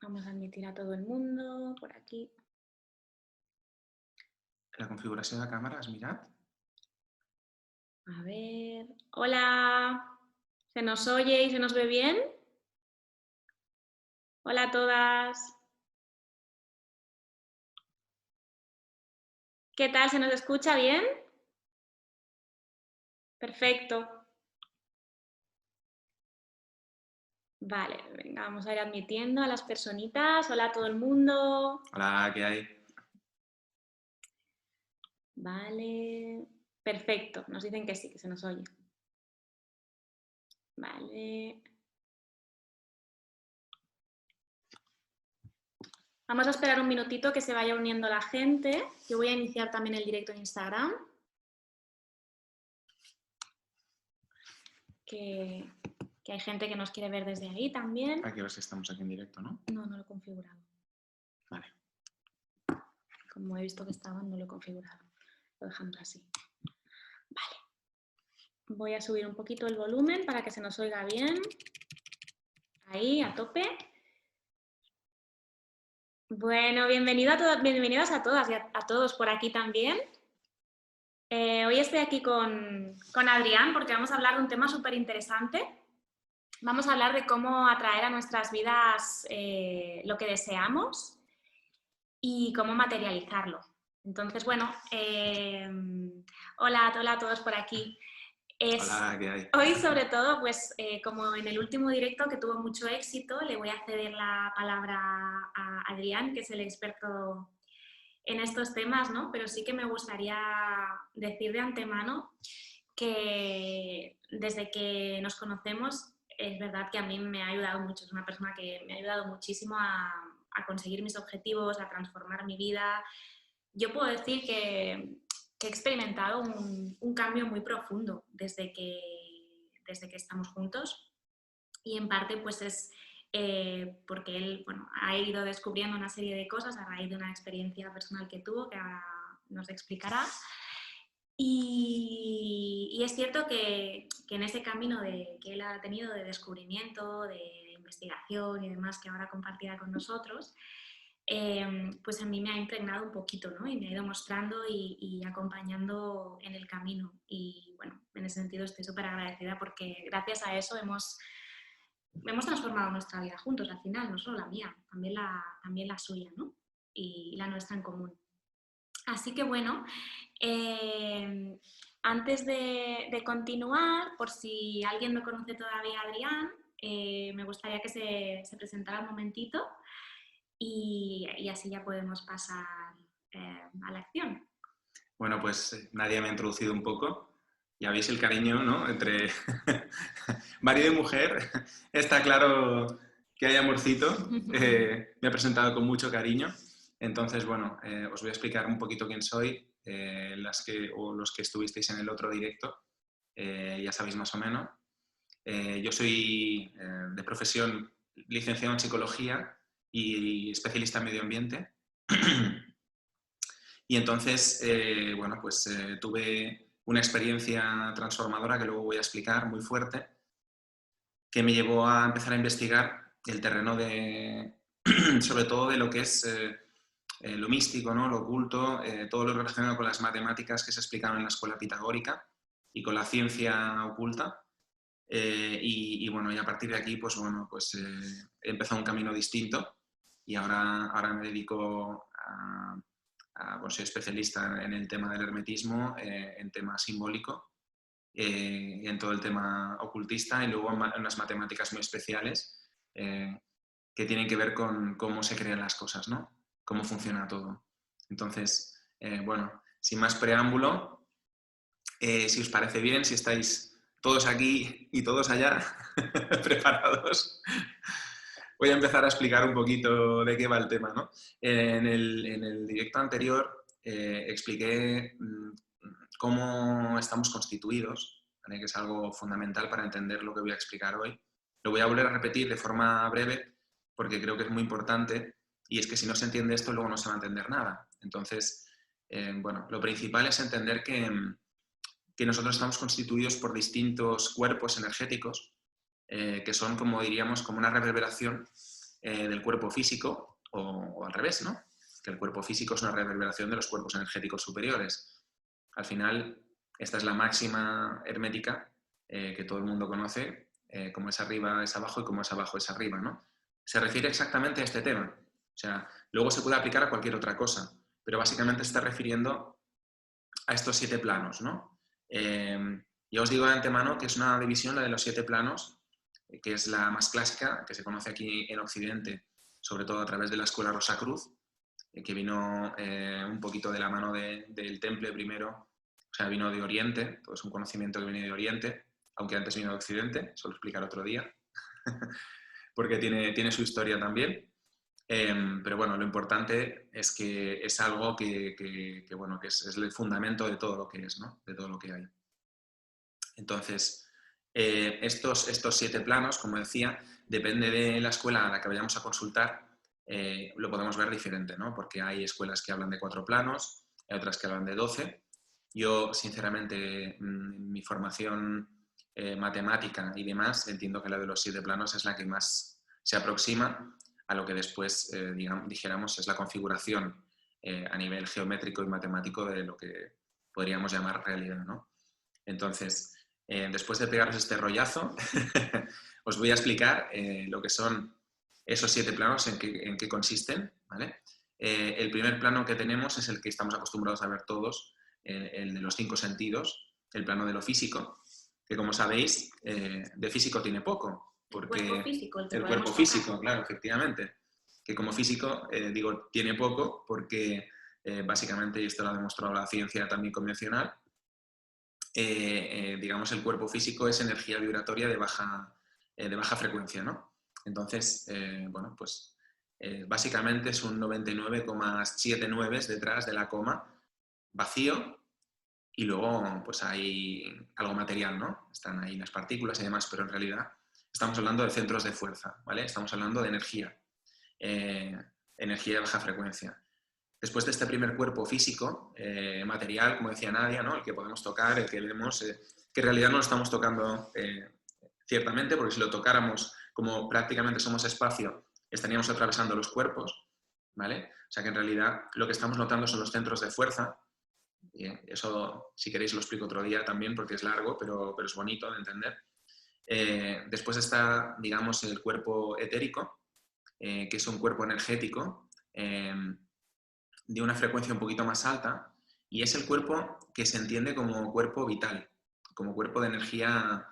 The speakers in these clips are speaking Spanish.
Vamos a admitir a todo el mundo por aquí. La configuració de cámara, has mirat? A ver. Hola. ¿Se nos oye y se nos ve bien? Hola a todas. ¿Qué tal? ¿Se nos escucha bien? Perfecto. Vale, venga, vamos a ir admitiendo a las personitas. Hola a todo el mundo. Hola, ¿qué hay? Vale. Perfecto. Nos dicen que sí, que se nos oye. Vale. Vamos a esperar un minutito que se vaya uniendo la gente. Yo voy a iniciar también el directo en Instagram. Que hay gente que nos quiere ver desde ahí también. Hay que ver si estamos aquí en directo, ¿no? No, no lo he configurado. Vale. Como he visto que estaban, no lo he configurado. Lo dejamos así. Vale. Voy a subir un poquito el volumen para que se nos oiga bien. Ahí, a tope. Bueno, bienvenidas a todas y a todos por aquí también. Hoy estoy aquí con Adrián porque vamos a hablar de un tema súper interesante. Vamos a hablar de cómo atraer a nuestras vidas lo que deseamos y cómo materializarlo. Entonces, bueno, hola a todos por aquí. Hola, ¿qué hay? Hoy, sobre todo, pues como en el último directo que tuvo mucho éxito, le voy a ceder la palabra a Adrián, que es el experto en estos temas, ¿no? Pero sí que me gustaría decir de antemano que desde que nos conocemos, es verdad que a mí me ha ayudado mucho, es una persona que me ha ayudado muchísimo a conseguir mis objetivos, a transformar mi vida. Yo puedo decir que he experimentado un cambio muy profundo desde que estamos juntos, y en parte pues es porque él ha ido descubriendo una serie de cosas a raíz de una experiencia personal que tuvo, que ahora nos explicará. Y es cierto que en ese camino que él ha tenido de descubrimiento, de investigación y demás, que ahora compartirá con nosotros, pues a mí me ha impregnado un poquito, ¿no? Y me ha ido mostrando y acompañando en el camino. Y bueno, en ese sentido estoy súper agradecida porque gracias a eso hemos transformado nuestra vida juntos al final, no solo la mía, también la suya, ¿no? Y la nuestra en común. Así que bueno, antes de continuar, por si alguien no conoce todavía a Adrián, me gustaría que se presentara un momentito y así ya podemos pasar a la acción. Bueno, pues Nadia me ha introducido un poco. Ya veis el cariño, ¿no? Entre marido y mujer. Está claro que hay amorcito. Me ha presentado con mucho cariño. Entonces, bueno, os voy a explicar un poquito quién soy. Los que estuvisteis en el otro directo, ya sabéis más o menos. Yo soy de profesión licenciado en psicología y especialista en medio ambiente. Y entonces, bueno, pues tuve una experiencia transformadora que luego voy a explicar, muy fuerte, que me llevó a empezar a investigar el terreno sobre todo de lo que es lo místico, ¿no? Lo oculto, todo lo relacionado con las matemáticas que se explicaban en la escuela pitagórica y con la ciencia oculta. Y bueno, y a partir de aquí, pues bueno, pues he empezado un camino distinto y ahora me dedico bueno, soy especialista en el tema del hermetismo, en tema simbólico, en todo el tema ocultista y luego en unas matemáticas muy especiales que tienen que ver con cómo se crean las cosas, ¿no? Cómo funciona todo. Entonces, bueno, sin más preámbulo, si os parece bien, si estáis todos aquí y todos allá preparados, voy a empezar a explicar un poquito de qué va el tema, ¿no? En el directo anterior expliqué cómo estamos constituidos, ¿vale? Que es algo fundamental para entender lo que voy a explicar hoy. Lo voy a volver a repetir de forma breve porque creo que es muy importante, y es que si no se entiende esto luego no se va a entender nada. Entonces, bueno, lo principal es entender que nosotros estamos constituidos por distintos cuerpos energéticos que son, como diríamos, como una reverberación del cuerpo físico, o al revés, ¿no? Que el cuerpo físico es una reverberación de los cuerpos energéticos superiores. Al final, esta es la máxima hermética que todo el mundo conoce, como es arriba es abajo y como es abajo es arriba, ¿no? Se refiere exactamente a este tema. O sea, luego se puede aplicar a cualquier otra cosa, pero básicamente se está refiriendo a estos 7 planos, ¿no? Ya os digo de antemano que es una división, la de los 7 planos, que es la más clásica, que se conoce aquí en Occidente, sobre todo a través de la escuela Rosacruz, que vino un poquito de la mano del Temple primero, o sea, vino de Oriente, todo es un conocimiento que viene de Oriente, aunque antes vino de Occidente, eso lo explicaré otro día, porque tiene su historia también. Pero bueno, lo importante es que es algo bueno, que es el fundamento de todo lo que es, ¿no? De todo lo que hay. Entonces, estos 7 planos, como decía, depende de la escuela a la que vayamos a consultar, lo podemos ver diferente, ¿no? Porque hay escuelas que hablan de 4 planos, hay otras que hablan de 12. Yo, sinceramente, mi formación matemática y demás, entiendo que la de los 7 planos es la que más se aproxima a lo que después, dijéramos, es la configuración a nivel geométrico y matemático de lo que podríamos llamar realidad, ¿no? Entonces, después de pegaros este rollazo, os voy a explicar lo que son esos 7 planos, en qué consisten, ¿vale? El primer plano que tenemos es el que estamos acostumbrados a ver todos, el de los 5 sentidos, el plano de lo físico, que como sabéis, de físico tiene poco, porque El cuerpo físico, el que el podemos cuerpo tocar. físico, claro, efectivamente, que como físico, digo, tiene poco porque básicamente, y esto lo ha demostrado la ciencia también convencional, digamos, el cuerpo físico es energía vibratoria de baja frecuencia, ¿no? Entonces, bueno, pues básicamente es un 99,79 detrás de la coma, vacío, y luego pues hay algo material, ¿no? Están ahí las partículas y demás, pero en realidad estamos hablando de centros de fuerza, ¿vale? Estamos hablando de energía, energía de baja frecuencia. Después de este primer cuerpo físico, material, como decía Nadia, ¿no? El que podemos tocar, el que vemos, que en realidad no lo estamos tocando ciertamente, porque si lo tocáramos, como prácticamente somos espacio, estaríamos atravesando los cuerpos, ¿vale? O sea que en realidad lo que estamos notando son los centros de fuerza. Eso, si queréis, lo explico otro día también, porque es largo, pero es bonito de entender. Después está, digamos, el cuerpo etérico, que es un cuerpo energético, de una frecuencia un poquito más alta, y es el cuerpo que se entiende como cuerpo vital, como cuerpo de energía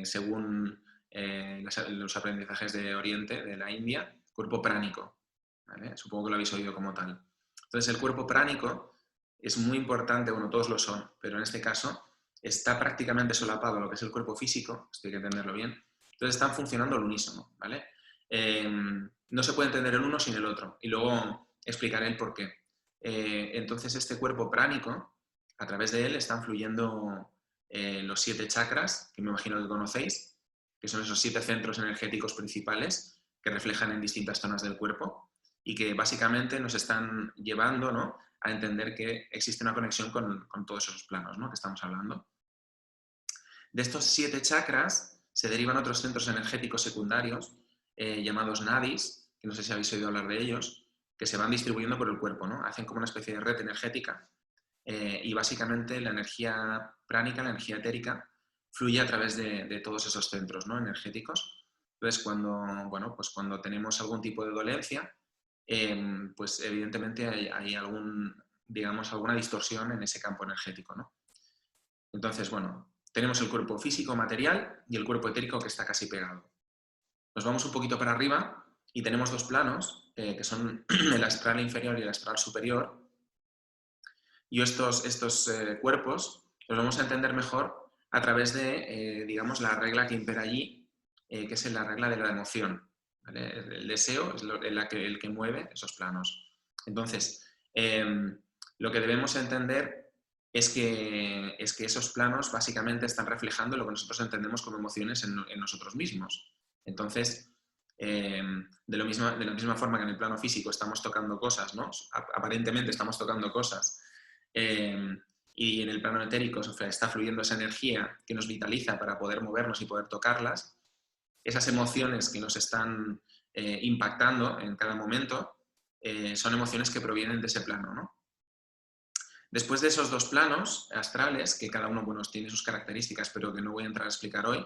según los aprendizajes de Oriente, de la India, cuerpo pránico, ¿vale? Supongo que lo habéis oído como tal. Entonces el cuerpo pránico es muy importante, bueno, todos lo son, pero en este caso está prácticamente solapado a lo que es el cuerpo físico, esto hay que entenderlo bien, entonces están funcionando al unísono, ¿vale? No se puede entender el uno sin el otro, y luego explicaré el por qué. Entonces este cuerpo pránico, a través de él están fluyendo los 7 chakras, que me imagino que conocéis, que son esos 7 centros energéticos principales que reflejan en distintas zonas del cuerpo y que básicamente nos están llevando, ¿no?, a entender que existe una conexión con todos esos planos, ¿no?, que estamos hablando. De estos 7 chakras se derivan otros centros energéticos secundarios llamados nadis, que no sé si habéis oído hablar de ellos, que se van distribuyendo por el cuerpo, ¿no? Hacen como una especie de red energética y básicamente la energía pránica, la energía etérica, fluye a través de todos esos centros, ¿no?, energéticos. Entonces, bueno, pues cuando tenemos algún tipo de dolencia, pues evidentemente hay digamos, alguna distorsión en ese campo energético, ¿no? Entonces, bueno, tenemos el cuerpo físico material y el cuerpo etérico que está casi pegado. Nos vamos un poquito para arriba y tenemos 2 planos, que son el astral inferior y el astral superior. Y estos cuerpos los vamos a entender mejor a través de, digamos, la regla que impera allí, que es la regla de la emoción, ¿vale? El deseo es el que mueve esos planos. Entonces, lo que debemos entender es que esos planos básicamente están reflejando lo que nosotros entendemos como emociones en nosotros mismos. Entonces, de la misma forma que en el plano físico estamos tocando cosas, ¿no? Aparentemente estamos tocando cosas, y en el plano etérico está fluyendo esa energía que nos vitaliza para poder movernos y poder tocarlas. Esas emociones que nos están impactando en cada momento, son emociones que provienen de ese plano, ¿no? Después de esos dos planos astrales, que cada uno, bueno, tiene sus características, pero que no voy a entrar a explicar hoy,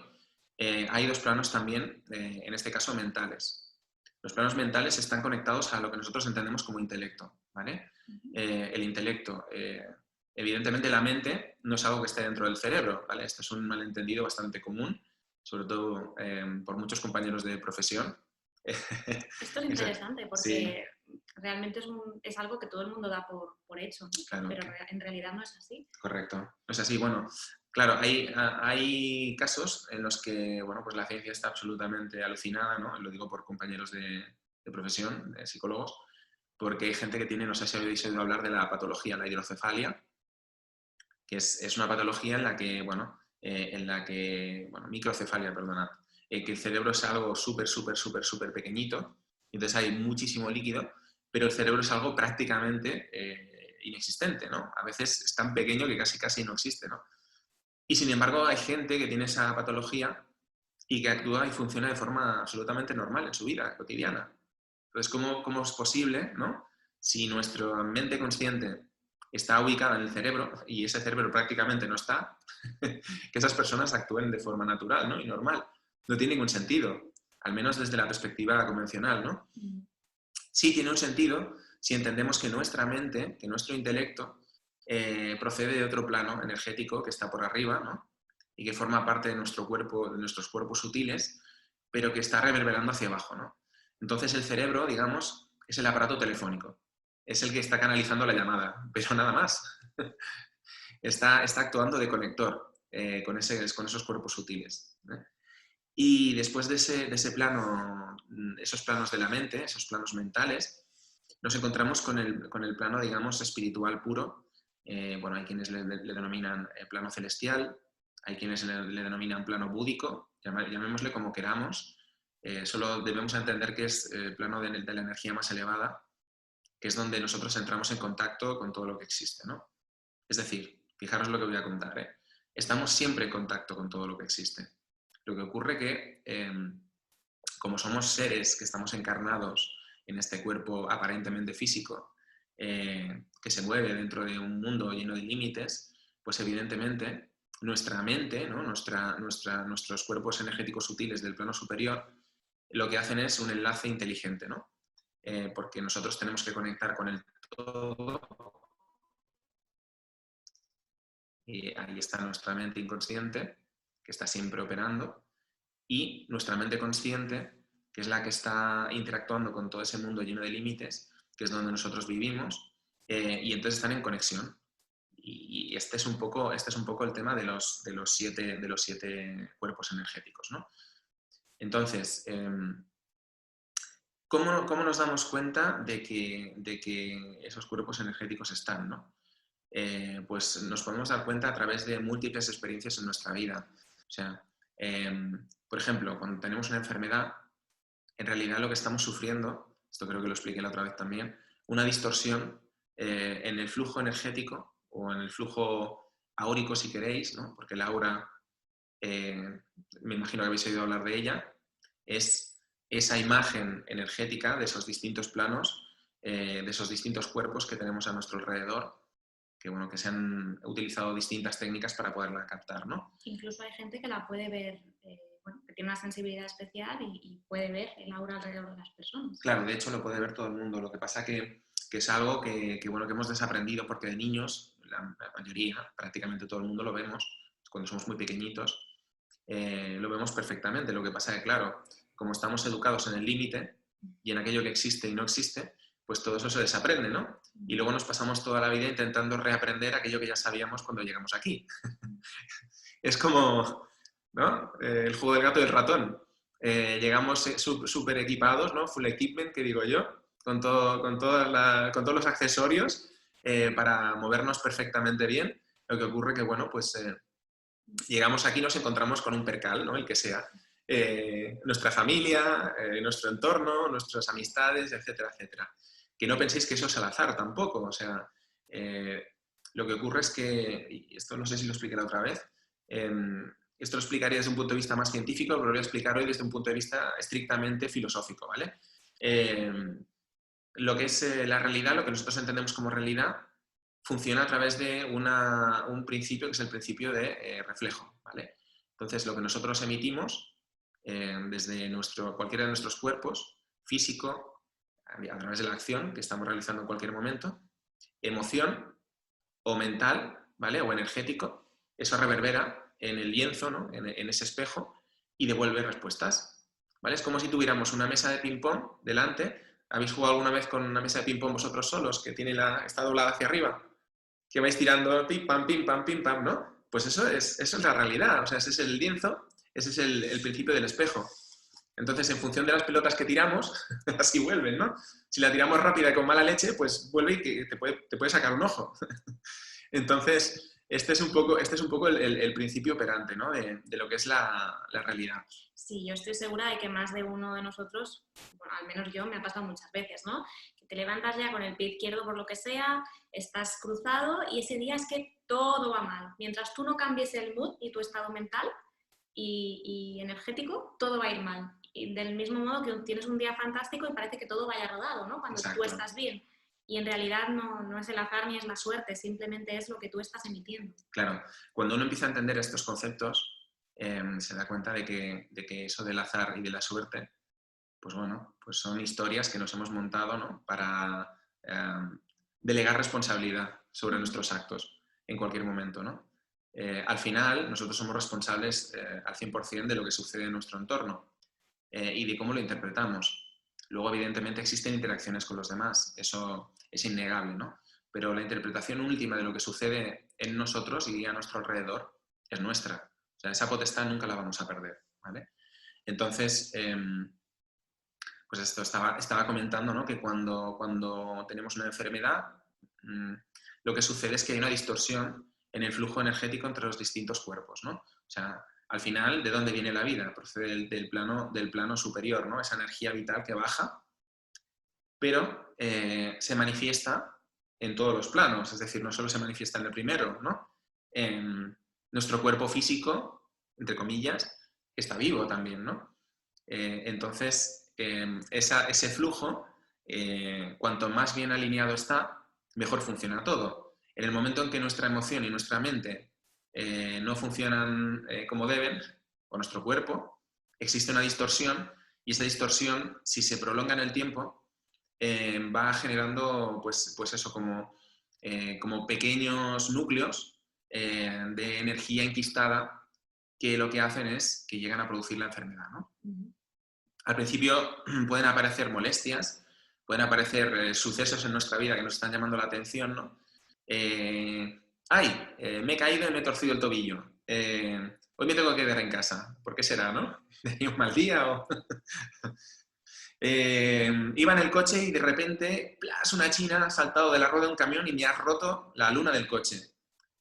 hay dos planos también, en este caso mentales. Los planos mentales están conectados a lo que nosotros entendemos como intelecto, ¿vale? El intelecto, evidentemente la mente no es algo que esté dentro del cerebro, ¿vale? Esto es un malentendido bastante común, sobre todo por muchos compañeros de profesión. Esto es interesante Sí, porque realmente es algo que todo el mundo da por hecho, ¿no? claro. Pero en realidad no es así. Correcto. No es así. Bueno, claro, hay casos en los que, bueno, pues la ciencia está absolutamente alucinada, ¿no? Lo digo por compañeros de profesión, de psicólogos, porque hay gente que tiene, no sé si habéis oído hablar de la patología, la hidrocefalia, que es una patología bueno, microcefalia, perdonad, que el cerebro es algo súper, súper, súper, súper pequeñito, entonces hay muchísimo líquido, pero el cerebro es algo prácticamente inexistente, ¿no? A veces es tan pequeño que casi, casi no existe, ¿no? Y sin embargo hay gente que tiene esa patología y que actúa y funciona de forma absolutamente normal en su vida cotidiana. Entonces, ¿cómo es posible, ¿no? Si nuestra mente consciente está ubicada en el cerebro y ese cerebro prácticamente no está, que esas personas actúen de forma natural, ¿no? Y normal. No tiene ningún sentido, al menos desde la perspectiva convencional, ¿no? Sí tiene un sentido si entendemos que nuestra mente, que nuestro intelecto, procede de otro plano energético que está por arriba, ¿no? Y que forma parte de nuestro cuerpo, de nuestros cuerpos sutiles, pero que está reverberando hacia abajo, ¿no? Entonces el cerebro, digamos, es el aparato telefónico, es el que está canalizando la llamada, pero nada más. Está actuando de conector con esos cuerpos sutiles, ¿eh? Y después de ese plano, esos planos de la mente, esos planos mentales, nos encontramos con el plano, digamos, espiritual puro. Bueno, hay quienes le denominan plano celestial, hay quienes le denominan plano búdico, llamémosle como queramos. Solo debemos entender que es el plano de la energía más elevada, que es donde nosotros entramos en contacto con todo lo que existe, ¿no? Es decir, fijaros lo que voy a contar, ¿eh? Estamos siempre en contacto con todo lo que existe. Lo que ocurre que, como somos seres que estamos encarnados en este cuerpo aparentemente físico, que se mueve dentro de un mundo lleno de límites, pues evidentemente nuestra mente, ¿no? Nuestros cuerpos energéticos sutiles del plano superior, lo que hacen es un enlace inteligente, ¿no? Porque nosotros tenemos que conectar con el todo, y ahí está nuestra mente inconsciente, que está siempre operando, y nuestra mente consciente, que es la que está interactuando con todo ese mundo lleno de límites, que es donde nosotros vivimos, y entonces están en conexión. Y este es un poco el tema de los siete cuerpos energéticos, ¿no? Entonces, ¿cómo nos damos cuenta de que esos cuerpos energéticos están, ¿no? Pues nos podemos dar cuenta a través de múltiples experiencias en nuestra vida. O sea, por ejemplo, cuando tenemos una enfermedad, en realidad lo que estamos sufriendo, esto creo que lo expliqué la otra vez también, una distorsión en el flujo energético o en el flujo áurico, si queréis, ¿no? Porque el aura, me imagino que habéis oído hablar de ella, es esa imagen energética de esos distintos planos, de esos distintos cuerpos que tenemos a nuestro alrededor, que, bueno, que se han utilizado distintas técnicas para poderla captar, ¿no? Incluso hay gente que la puede ver, bueno, que tiene una sensibilidad especial y puede ver el aura alrededor de las personas. Claro, de hecho lo puede ver todo el mundo. Lo que pasa que es algo bueno, que hemos desaprendido porque de niños, la mayoría, prácticamente todo el mundo lo vemos, cuando somos muy pequeñitos, lo vemos perfectamente. Lo que pasa que, claro, como estamos educados en el límite y en aquello que existe y no existe, pues todo eso se desaprende, ¿no? Y luego nos pasamos toda la vida intentando reaprender aquello que ya sabíamos cuando llegamos aquí. Es como, ¿no? El juego del gato y el ratón. Llegamos súper equipados, ¿no? Full equipment, que digo yo, con todos los accesorios para movernos perfectamente bien. Lo que ocurre que, bueno, pues llegamos aquí y nos encontramos con un percal, ¿no? El que sea. Nuestra familia, nuestro entorno, nuestras amistades, etcétera, etcétera. Que no penséis que eso es al azar tampoco. O sea, lo que ocurre es que, y esto no sé si lo expliqué la otra vez, esto lo explicaría desde un punto de vista más científico, pero lo voy a explicar hoy desde un punto de vista estrictamente filosófico, ¿vale? Lo que es la realidad, lo que nosotros entendemos como realidad, funciona a través de un principio que es el principio de reflejo, ¿vale? Entonces, lo que nosotros emitimos desde cualquiera de nuestros cuerpos, físico, a través de la acción que estamos realizando en cualquier momento, emoción o mental, ¿vale? O energético, eso reverbera en el lienzo, ¿no? En ese espejo y devuelve respuestas, ¿vale? Es como si tuviéramos una mesa de ping-pong delante. ¿Habéis jugado alguna vez con una mesa de ping-pong vosotros solos que está doblada hacia arriba? Que vais tirando pim, pam, ¿no? Pues eso es la realidad, o sea, ese es el lienzo, ese es el principio del espejo. Entonces, en función de las pelotas que tiramos, así vuelven, ¿no? Si la tiramos rápida y con mala leche, pues vuelve y te puede sacar un ojo. Entonces, este es un poco el principio operante, ¿no? de lo que es la realidad. Sí, yo estoy segura de que más de uno de nosotros, bueno, al menos yo, me ha pasado muchas veces, ¿no? Que te levantas ya con el pie izquierdo por lo que sea, estás cruzado y ese día es que todo va mal. Mientras tú no cambies el mood y tu estado mental y energético, todo va a ir mal. Y del mismo modo que tienes un día fantástico y parece que todo vaya rodado, ¿no? Cuando Exacto. tú estás bien. Y en realidad no es el azar ni es la suerte, simplemente es lo que tú estás emitiendo. Claro, cuando uno empieza a entender estos conceptos, se da cuenta de que eso del azar y de la suerte, pues bueno, pues son historias que nos hemos montado, ¿no? Para delegar responsabilidad sobre nuestros actos en cualquier momento, ¿no? Al final, nosotros somos responsables al 100% de lo que sucede en nuestro entorno y de cómo lo interpretamos. Luego, evidentemente, existen interacciones con los demás, eso es innegable, ¿no? Pero la interpretación última de lo que sucede en nosotros y a nuestro alrededor es nuestra. O sea, esa potestad nunca la vamos a perder, ¿vale? Entonces, pues esto estaba comentando, ¿no? Que cuando tenemos una enfermedad, lo que sucede es que hay una distorsión en el flujo energético entre los distintos cuerpos, ¿no? O sea, al final, ¿de dónde viene la vida? Procede del plano superior, ¿no? Esa energía vital que baja, pero se manifiesta en todos los planos, es decir, no solo se manifiesta en el primero, ¿no? Nuestro cuerpo físico, entre comillas, está vivo también, ¿no? Entonces, ese flujo, cuanto más bien alineado está, mejor funciona todo. En el momento en que nuestra emoción y nuestra mente no funcionan como deben, o nuestro cuerpo, existe una distorsión y esa distorsión, si se prolonga en el tiempo, va generando pues eso, como pequeños núcleos de energía enquistada que lo que hacen es que llegan a producir la enfermedad, ¿no? Al principio pueden aparecer molestias, pueden aparecer sucesos en nuestra vida que nos están llamando la atención, ¿no? Me he caído y me he torcido el tobillo. Hoy me tengo que quedar en casa. ¿Por qué será, no? ¿Tenía un mal día o...? Iba en el coche y de repente, ¡plas!, una china ha saltado de la rueda de un camión y me ha roto la luna del coche.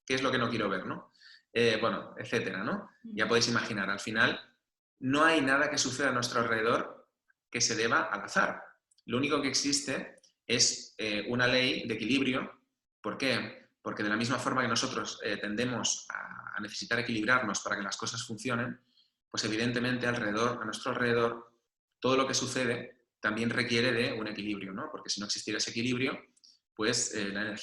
¿Qué es lo que no quiero ver, no? Bueno, etcétera, ¿no? Ya podéis imaginar, al final no hay nada que suceda a nuestro alrededor que se deba al azar. Lo único que existe es una ley de equilibrio. ¿Por qué? Porque de la misma forma que nosotros tendemos a necesitar equilibrarnos para que las cosas funcionen, pues evidentemente a nuestro alrededor, todo lo que sucede también requiere de un equilibrio, ¿no? Porque si no existiera ese equilibrio, pues la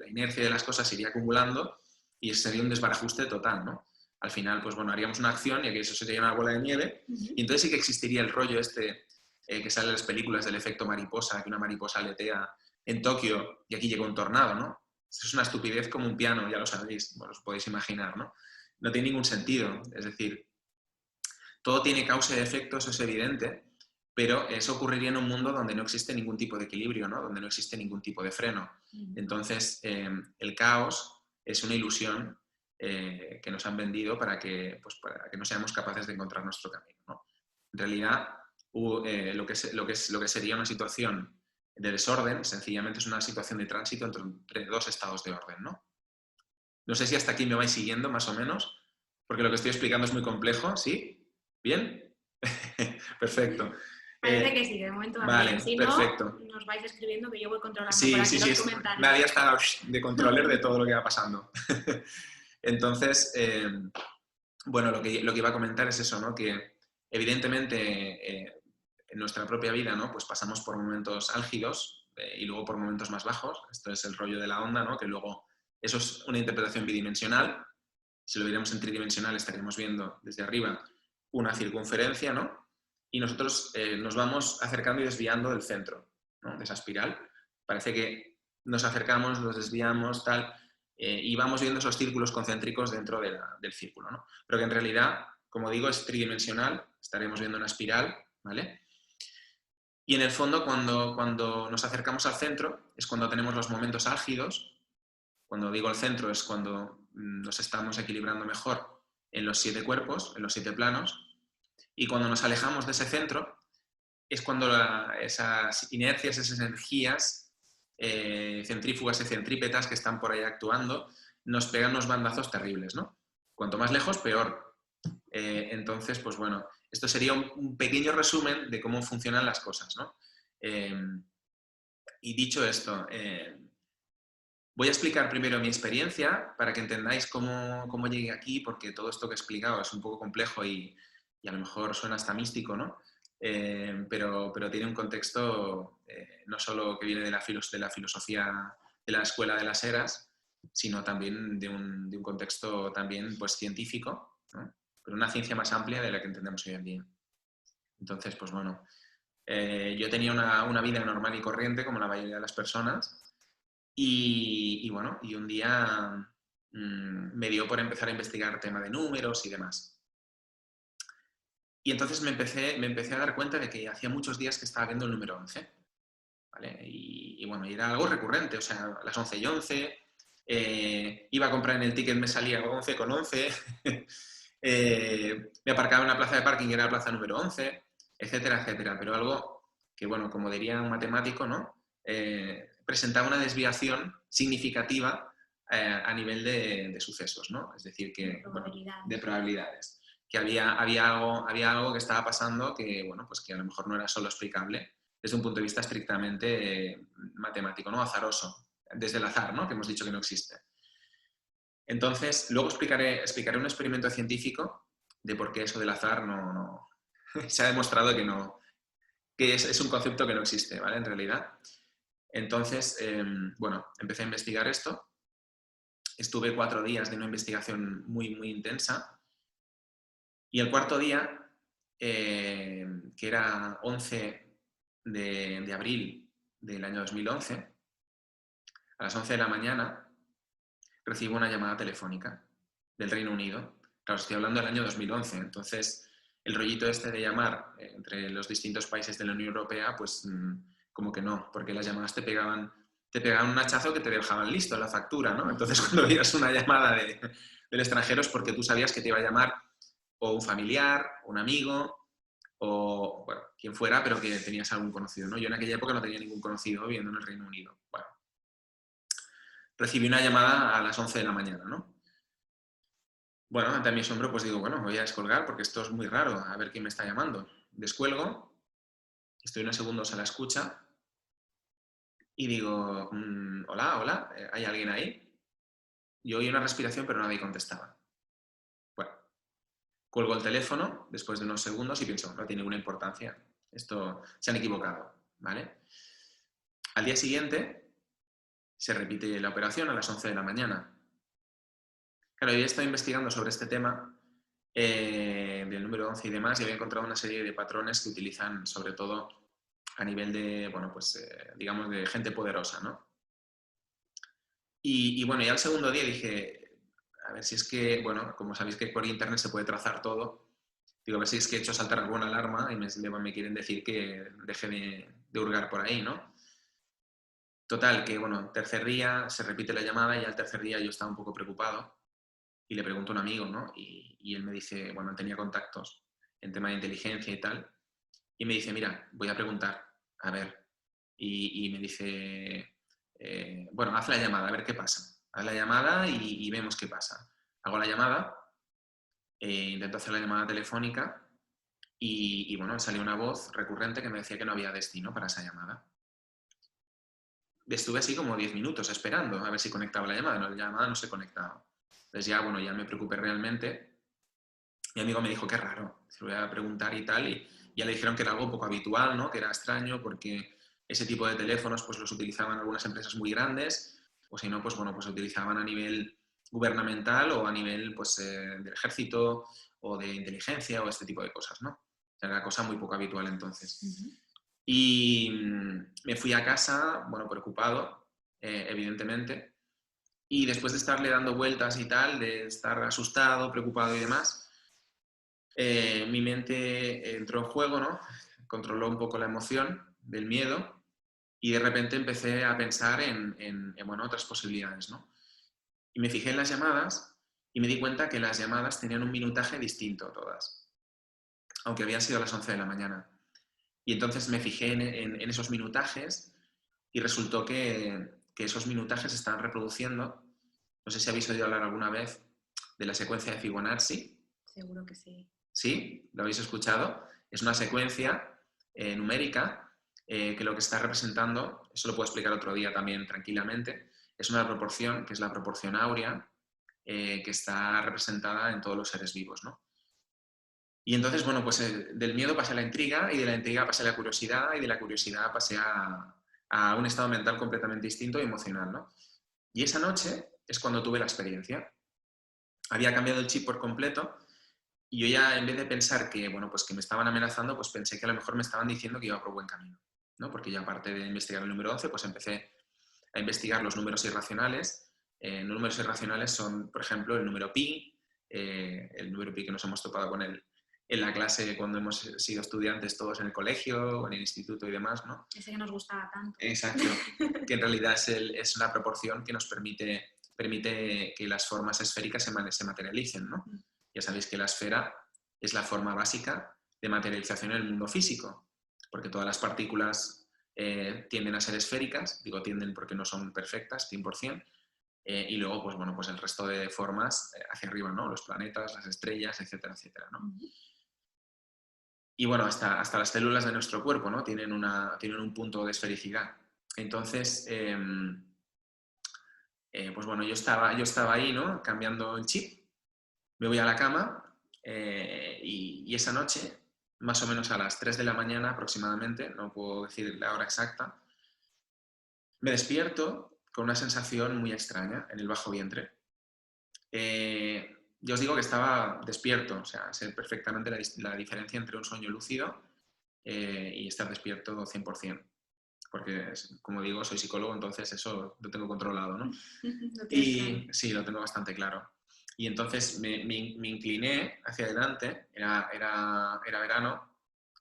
inercia de las cosas se iría acumulando y sería un desbarajuste total, ¿no? Al final, pues bueno, haríamos una acción y aquí eso sería una bola de nieve y entonces sí que existiría el rollo que sale en las películas del efecto mariposa, que una mariposa aletea en Tokio y aquí llega un tornado, ¿no? Eso es una estupidez como un piano, ya lo sabéis, bueno, os podéis imaginar, ¿no? No tiene ningún sentido, es decir, todo tiene causa y efecto, eso es evidente, pero eso ocurriría en un mundo donde no existe ningún tipo de equilibrio, ¿no? Donde no existe ningún tipo de freno. Entonces, el caos es una ilusión que nos han vendido para que no seamos capaces de encontrar nuestro camino, ¿no? En realidad, lo que sería una situación de desorden, sencillamente es una situación de tránsito entre dos estados de orden, ¿no? No sé si hasta aquí me vais siguiendo, más o menos, porque lo que estoy explicando es muy complejo, ¿sí? ¿Bien? Perfecto. Parece que sí, de momento va vale, bien. Si perfecto. no, nos vais escribiendo que yo voy controlando Sí, por aquí sí, los comentarios. Nadie está de controller de todo lo que va pasando. Entonces, Bueno, lo que iba a comentar es eso, ¿no? Que evidentemente en nuestra propia vida, ¿no? Pues pasamos por momentos álgidos y luego por momentos más bajos. Esto es el rollo de la onda, ¿no? Que luego eso es una interpretación bidimensional. Si lo viéramos en tridimensional estaríamos viendo desde arriba una circunferencia, ¿no? Y nosotros nos vamos acercando y desviando del centro, ¿no? De esa espiral. Parece que nos acercamos, nos desviamos, tal, y vamos viendo esos círculos concéntricos dentro del círculo, ¿no? Pero que en realidad, como digo, es tridimensional, estaremos viendo una espiral, ¿vale? Y en el fondo, cuando nos acercamos al centro, es cuando tenemos los momentos álgidos. Cuando digo el centro es cuando nos estamos equilibrando mejor en los 7 cuerpos, en los 7 planos, y cuando nos alejamos de ese centro es cuando esas inercias, esas energías centrífugas y centrípetas que están por ahí actuando nos pegan unos bandazos terribles, ¿no? Cuanto más lejos, peor. Entonces, pues bueno, esto sería un pequeño resumen de cómo funcionan las cosas, ¿no? Y dicho esto, voy a explicar primero mi experiencia para que entendáis cómo llegué aquí, porque todo esto que he explicado es un poco complejo y a lo mejor suena hasta místico, ¿no? Pero tiene un contexto no solo que viene de la filosofía de la Escuela de las Eras, sino también de un contexto también pues, científico, ¿no? Pero una ciencia más amplia de la que entendemos hoy en día. Entonces, pues bueno, yo tenía una vida normal y corriente, como la mayoría de las personas, y bueno, y un día me dio por empezar a investigar tema de números y demás. Y entonces me empecé a dar cuenta de que hacía muchos días que estaba viendo el número 11, ¿vale? Y bueno, y era algo recurrente, o sea, a las 11:11, iba a comprar en el ticket, me salía 11:11, me aparcaba en una plaza de parking y era la plaza número 11, etcétera, etcétera. Pero algo que, bueno, como diría un matemático, ¿no? Presentaba una desviación significativa a nivel de sucesos, ¿no? Es decir, que, bueno, de probabilidades. Que había algo que estaba pasando que, bueno, pues que a lo mejor no era solo explicable desde un punto de vista estrictamente matemático, ¿no? Azaroso, desde el azar, ¿no? Que hemos dicho que no existe. Entonces, luego explicaré un experimento científico de por qué eso del azar no se ha demostrado que no, que es un concepto que no existe, ¿vale? En realidad. Entonces, bueno, empecé a investigar esto. Estuve 4 días de una investigación muy, muy intensa. Y el cuarto día, que era 11 de abril del año 2011, a las 11 de la mañana, recibo una llamada telefónica del Reino Unido. Claro, estoy hablando del año 2011, entonces el rollito este de llamar entre los distintos países de la Unión Europea, pues como que no, porque las llamadas te pegaban un hachazo que te dejaban listo la factura, ¿no? Entonces cuando veías una llamada del extranjero es porque tú sabías que te iba a llamar o un familiar, un amigo, o bueno, quien fuera, pero que tenías algún conocido, ¿no? Yo en aquella época no tenía ningún conocido viviendo en el Reino Unido. Bueno, recibí una llamada a las 11 de la mañana, ¿no? Bueno, ante mi asombro, pues digo, bueno, voy a descolgar porque esto es muy raro, a ver quién me está llamando. Descuelgo, estoy unos segundos a la escucha y digo, hola, hola, ¿hay alguien ahí? Yo oí una respiración, pero nadie contestaba. Bueno, cuelgo el teléfono después de unos segundos y pienso, no tiene ninguna importancia, esto se han equivocado, ¿vale? Al día siguiente se repite la operación a las 11 de la mañana. Claro, yo he estado investigando sobre este tema del número 11 y demás y había encontrado una serie de patrones que utilizan sobre todo a nivel de, bueno, pues digamos de gente poderosa, ¿no? Y bueno, ya el segundo día dije, a ver si es que, bueno, como sabéis que por internet se puede trazar todo, digo, a ver si es que he hecho saltar alguna alarma y me quieren decir que deje de hurgar por ahí, ¿no? Total, que bueno, tercer día se repite la llamada y al tercer día yo estaba un poco preocupado y le pregunto a un amigo, ¿no? Y él me dice, bueno, tenía contactos en tema de inteligencia y tal, y me dice, mira, voy a preguntar, a ver, y me dice, bueno, haz la llamada, a ver qué pasa. Haz la llamada y vemos qué pasa. Hago la llamada, intento hacer la llamada telefónica y bueno, me salió una voz recurrente que me decía que no había destino para esa llamada. Estuve así como 10 minutos esperando a ver si conectaba la llamada no se conectaba. Entonces ya, bueno, ya me preocupé realmente Mi amigo me dijo, qué raro, se lo voy a preguntar y tal, y ya le dijeron que era algo poco habitual, ¿no? Que era extraño porque ese tipo de teléfonos pues los utilizaban algunas empresas muy grandes, o si no, pues bueno, pues se utilizaban a nivel gubernamental o a nivel pues del ejército o de inteligencia o este tipo de cosas, ¿no? O sea, era una cosa muy poco habitual entonces. Y me fui a casa, bueno, preocupado, evidentemente, y después de estarle dando vueltas y tal, de estar asustado, preocupado y demás, mi mente entró en juego, ¿no? Controló un poco la emoción del miedo y de repente empecé a pensar bueno, otras posibilidades, ¿no? Y me fijé en las llamadas y me di cuenta que las llamadas tenían un minutaje distinto todas, aunque habían sido las 11 de la mañana. Y entonces me fijé en esos minutajes y resultó que esos minutajes se estaban reproduciendo. No sé si habéis oído hablar alguna vez de la secuencia de Fibonacci. Seguro que sí. ¿Sí? ¿Lo habéis escuchado? Es una secuencia numérica que lo que está representando, eso lo puedo explicar otro día también tranquilamente, es una proporción que es la proporción áurea que está representada en todos los seres vivos, ¿no? Y entonces, bueno, pues del miedo pasé a la intriga y de la intriga pasé a la curiosidad y de la curiosidad pasé a un estado mental completamente distinto y emocional, ¿no? Y esa noche es cuando tuve la experiencia. Había cambiado el chip por completo y yo ya, en vez de pensar que, bueno, pues que me estaban amenazando, pues pensé que a lo mejor me estaban diciendo que iba por buen camino, ¿no? Porque yo, aparte de investigar el número 11, pues empecé a investigar los números irracionales. Números irracionales son, por ejemplo, el número pi que nos hemos topado con él en la clase cuando hemos sido estudiantes todos en el colegio, en el instituto y demás, ¿no? Ese que nos gustaba tanto. Exacto, que en realidad es una proporción que nos permite que las formas esféricas se materialicen, ¿no? Ya sabéis que la esfera es la forma básica de materialización en el mundo físico, porque todas las partículas tienden a ser esféricas, digo tienden porque no son perfectas, 100%, y luego, pues bueno, pues el resto de formas hacia arriba, ¿no? Los planetas, las estrellas, etcétera, etcétera, ¿no? Y bueno, hasta las células de nuestro cuerpo, ¿no? Tienen un punto de esfericidad. Entonces, pues bueno, yo estaba ahí, ¿no? Cambiando el chip, me voy a la cama y esa noche, más o menos a las 3 de la mañana aproximadamente, no puedo decir la hora exacta, me despierto con una sensación muy extraña en el bajo vientre. Yo os digo que estaba despierto, o sea, sé perfectamente la diferencia entre un sueño lúcido y estar despierto 100%. Porque, como digo, soy psicólogo, entonces eso lo tengo controlado, ¿no? Y sí, lo tengo bastante claro. Y entonces me incliné hacia adelante, era verano,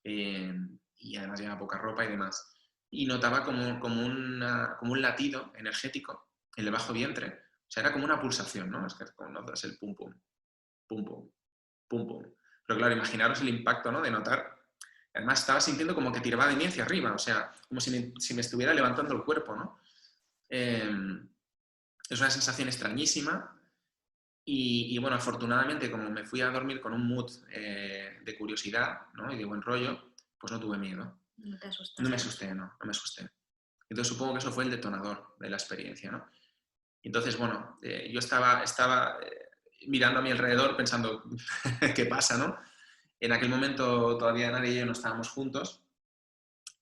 y además llevaba poca ropa y demás. Y notaba como un latido energético en el bajo vientre. O sea, era como una pulsación, ¿no? Es que como notas el pum pum, pum pum, pum pum. Pero claro, imaginaros el impacto, ¿no? De notar. Además, estaba sintiendo como que tiraba de mí hacia arriba, o sea, como si me estuviera levantando el cuerpo, ¿no? Es una sensación extrañísima y, bueno, afortunadamente, como me fui a dormir con un mood de curiosidad, ¿no? Y de buen rollo, pues no tuve miedo. No te asustaste. No me asusté, no me asusté. Entonces supongo que eso fue el detonador de la experiencia, ¿no? Entonces, bueno, yo estaba mirando a mi alrededor pensando, ¿qué pasa, no? En aquel momento todavía nadie y yo no estábamos juntos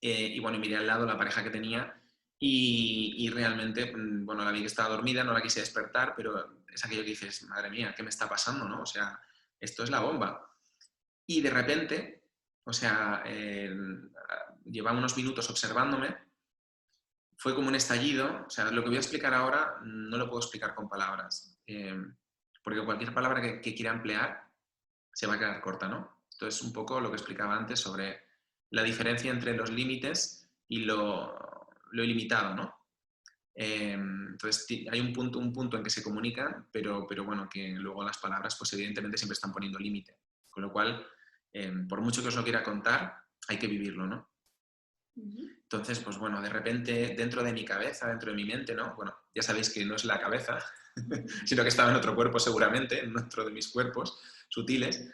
y bueno, miré al lado la pareja que tenía y realmente, bueno, la vi que estaba dormida, no la quise despertar, pero es aquello que dices, madre mía, ¿qué me está pasando, no? O sea, esto es la bomba. Y de repente, o sea, llevaba unos minutos observándome, fue como un estallido, o sea, lo que voy a explicar ahora no lo puedo explicar con palabras, porque cualquier palabra que quiera emplear se va a quedar corta, ¿no? Esto es un poco lo que explicaba antes sobre la diferencia entre los límites y lo ilimitado, ¿no? Entonces hay un punto en que se comunican, pero bueno, que luego las palabras pues evidentemente siempre están poniendo límite. Con lo cual, por mucho que os lo quiera contar, hay que vivirlo, ¿no? Entonces, pues bueno, de repente dentro de mi cabeza, dentro de mi mente, ¿no? Bueno, ya sabéis que no es la cabeza, sino que estaba en otro cuerpo seguramente, en otro de mis cuerpos sutiles,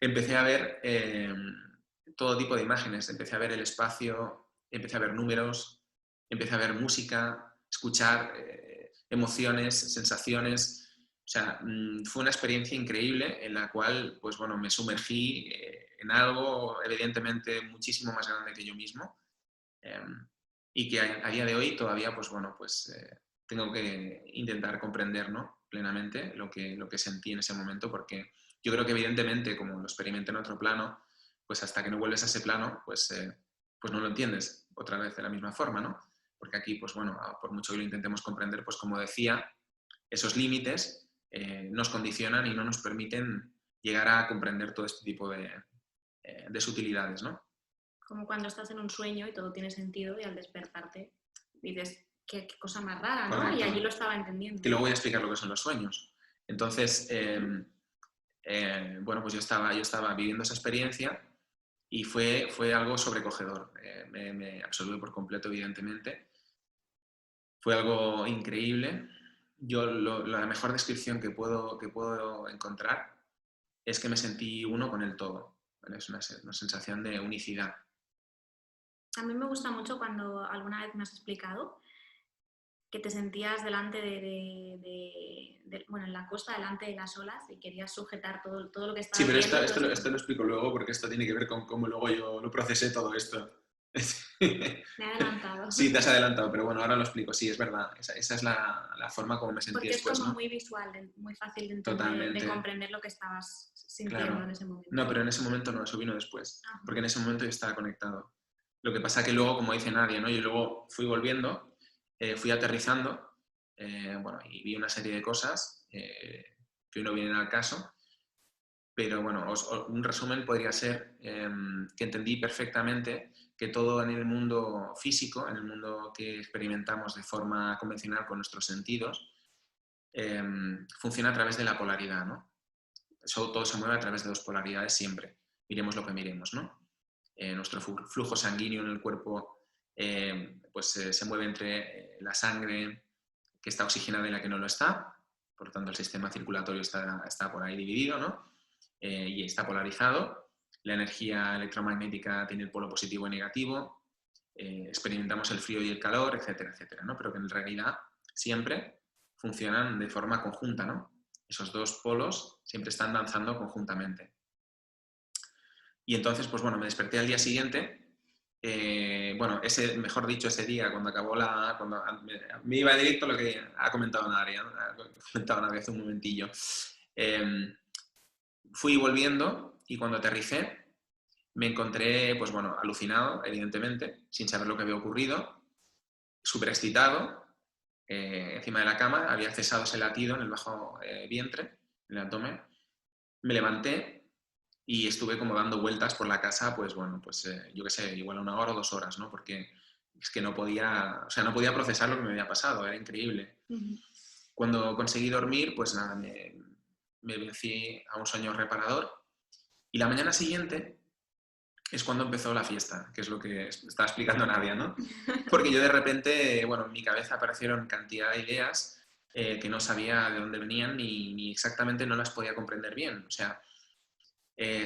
empecé a ver todo tipo de imágenes. Empecé a ver el espacio, empecé a ver números, empecé a ver música, escuchar emociones, sensaciones. O sea, fue una experiencia increíble en la cual, pues bueno, me sumergí en algo evidentemente muchísimo más grande que yo mismo, y que a día de hoy todavía, pues bueno, pues tengo que intentar comprender, ¿no?, plenamente lo que sentí en ese momento, porque yo creo que evidentemente, como lo experimenté en otro plano, pues hasta que no vuelves a ese plano, pues no lo entiendes otra vez de la misma forma, ¿no? Porque aquí, pues bueno, por mucho que lo intentemos comprender, pues como decía, esos límites nos condicionan y no nos permiten llegar a comprender todo este tipo de sutilidades, ¿no? Como cuando estás en un sueño y todo tiene sentido y al despertarte dices, qué cosa más rara, ¿no? Y Correcto. allí lo estaba entendiendo. Que luego voy a explicar lo que son los sueños. Entonces, bueno, pues yo estaba viviendo esa experiencia y fue algo sobrecogedor. Me absorbió por completo, evidentemente. Fue algo increíble. Yo la mejor descripción que puedo encontrar es que me sentí uno con el todo. ¿Vale? Es una sensación de unicidad. A mí me gusta mucho cuando alguna vez me has explicado que te sentías delante bueno, en la costa, delante de las olas y querías sujetar todo lo que Sí, estabas pero viendo. esto lo explico luego porque esto tiene que ver con cómo luego yo lo procesé todo esto. Me he adelantado. Sí, te has adelantado, pero bueno, ahora lo explico. Sí, es verdad. Esa es la forma como me sentí Porque es después, como ¿no? muy visual, muy fácil de entender, de Totalmente. comprender lo que estabas sintiendo en Claro. ese momento. No, pero en ese momento no, eso vino después. Ajá. Porque en ese momento yo estaba conectado. Lo que pasa que luego, como dice Nadia, ¿no? Yo luego fui volviendo, fui aterrizando, bueno, y vi una serie de cosas que hoy no vienen al caso. Pero bueno, un resumen podría ser que entendí perfectamente que todo en el mundo físico, en el mundo que experimentamos de forma convencional con nuestros sentidos, funciona a través de la polaridad, ¿no? Todo se mueve a través de dos polaridades siempre, miremos lo que miremos, ¿no? Nuestro flujo sanguíneo en el cuerpo se mueve entre la sangre que está oxigenada y la que no lo está, por lo tanto el sistema circulatorio está por ahí dividido, ¿no? Y está polarizado. La energía electromagnética tiene el polo positivo y negativo. Experimentamos el frío y el calor, etcétera, etcétera, ¿no? Pero que en realidad siempre funcionan de forma conjunta, ¿no? Esos dos polos siempre están danzando conjuntamente. Y entonces, pues bueno, me desperté al día siguiente. Mejor dicho, ese día, cuando acabó cuando me iba directo lo que ha comentado Nadia, hace un momentillo. Fui volviendo y cuando aterricé me encontré, pues bueno, alucinado, evidentemente, sin saber lo que había ocurrido, súper excitado, encima de la cama, había cesado ese latido en el bajo vientre, en el abdomen. Me levanté y estuve como dando vueltas por la casa, pues bueno, yo qué sé, igual 1 hora o 2 horas, ¿no? Porque es que no podía procesar lo que me había pasado, era increíble. Cuando conseguí dormir, pues nada, me vencí a un sueño reparador y la mañana siguiente es cuando empezó la fiesta, que es lo que estaba explicando Nadia, ¿no? Porque yo de repente, bueno, en mi cabeza aparecieron cantidad de ideas que no sabía de dónde venían ni exactamente no las podía comprender bien. O sea,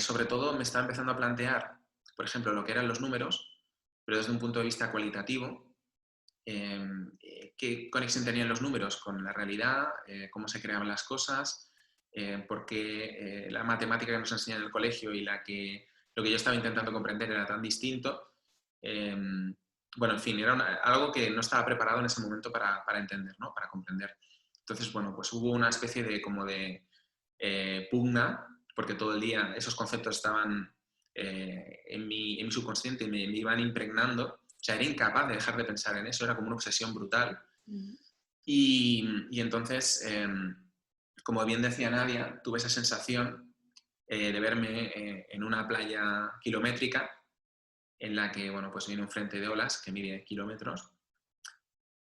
sobre todo me estaba empezando a plantear, por ejemplo, lo que eran los números, pero desde un punto de vista cualitativo. ¿Qué conexión tenían los números con la realidad? ¿Cómo se creaban las cosas? ¿Por qué la matemática que nos enseñan en el colegio y lo que yo estaba intentando comprender era tan distinto? Bueno, en fin, era algo que no estaba preparado en ese momento para entender, ¿no? Para comprender. Entonces, bueno, pues hubo una especie de pugna, porque todo el día esos conceptos estaban en mi subconsciente y me iban impregnando. O sea, era incapaz de dejar de pensar en eso, era como una obsesión brutal. Y entonces, como bien decía Nadia, tuve esa sensación de verme en una playa kilométrica en la que, bueno, pues viene un frente de olas que mide kilómetros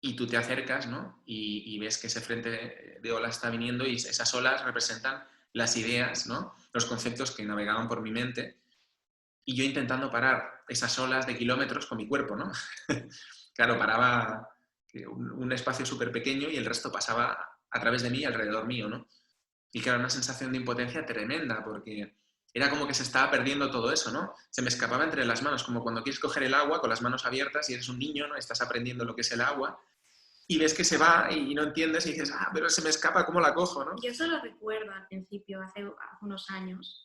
y tú te acercas, ¿no? Y ves que ese frente de olas está viniendo y esas olas representan las ideas, ¿no? Los conceptos que navegaban por mi mente y yo intentando parar esas olas de kilómetros con mi cuerpo, ¿no? Claro, paraba un espacio súper pequeño y el resto pasaba a través de mí, alrededor mío, ¿no? Y claro, una sensación de impotencia tremenda, porque era como que se estaba perdiendo todo eso, ¿no? Se me escapaba entre las manos, como cuando quieres coger el agua con las manos abiertas y eres un niño, ¿no? Estás aprendiendo lo que es el agua y ves que se va y no entiendes y dices, pero se me escapa, ¿cómo la cojo, no? Yo solo recuerdo al principio, hace unos años,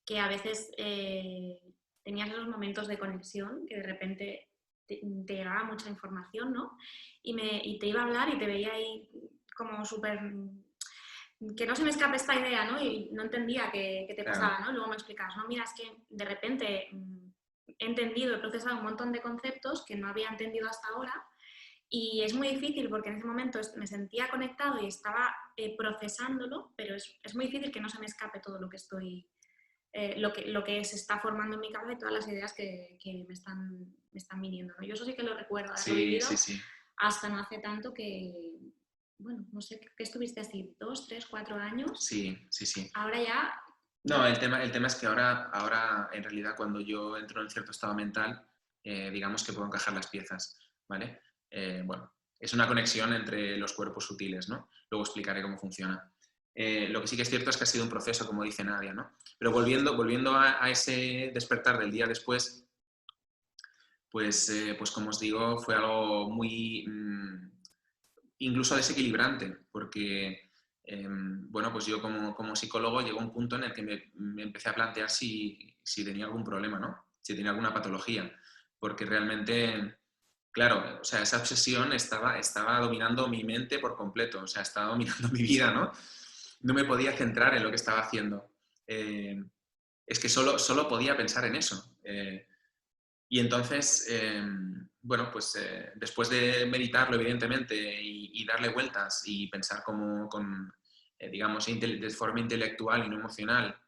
que a veces tenías esos momentos de conexión que de repente te llegaba mucha información, ¿no? Y te iba a hablar y te veía ahí como súper... que no se me escape esta idea, ¿no? Y no entendía qué te Claro. pasaba, ¿no? Luego me explicabas, no, mira, es que de repente he entendido, he procesado un montón de conceptos que no había entendido hasta ahora y es muy difícil porque en ese momento me sentía conectado y estaba procesándolo, pero es muy difícil que no se me escape todo lo que estoy, lo que se está formando en mi cabeza y todas las ideas que me están viniendo, ¿no? Yo eso sí que lo recuerdo, haberlo Sí, vivido sí, sí. hasta no hace tanto que, bueno, no sé, ¿qué estuviste así? ¿2, 3, 4 años? Sí, sí, sí. Ahora ya... No, el tema es que ahora en realidad cuando yo entro en cierto estado mental, digamos que puedo encajar las piezas, ¿vale? Bueno, es una conexión entre los cuerpos sutiles, ¿no? Luego explicaré cómo funciona. Lo que sí que es cierto es que ha sido un proceso, como dice Nadia, ¿no? Pero volviendo a ese despertar del día después, pues como os digo, fue algo muy incluso desequilibrante, porque bueno, pues yo como psicólogo llegó un punto en el que me empecé a plantear si tenía algún problema, ¿no? Si tenía alguna patología, porque realmente, claro, o sea, esa obsesión estaba dominando mi mente por completo, o sea, estaba dominando mi vida, ¿no? No me podía centrar en lo que estaba haciendo. Es que solo podía pensar en eso. Y entonces, bueno, pues después de meditarlo, evidentemente, y darle vueltas y pensar como digamos, de forma intelectual y no emocional,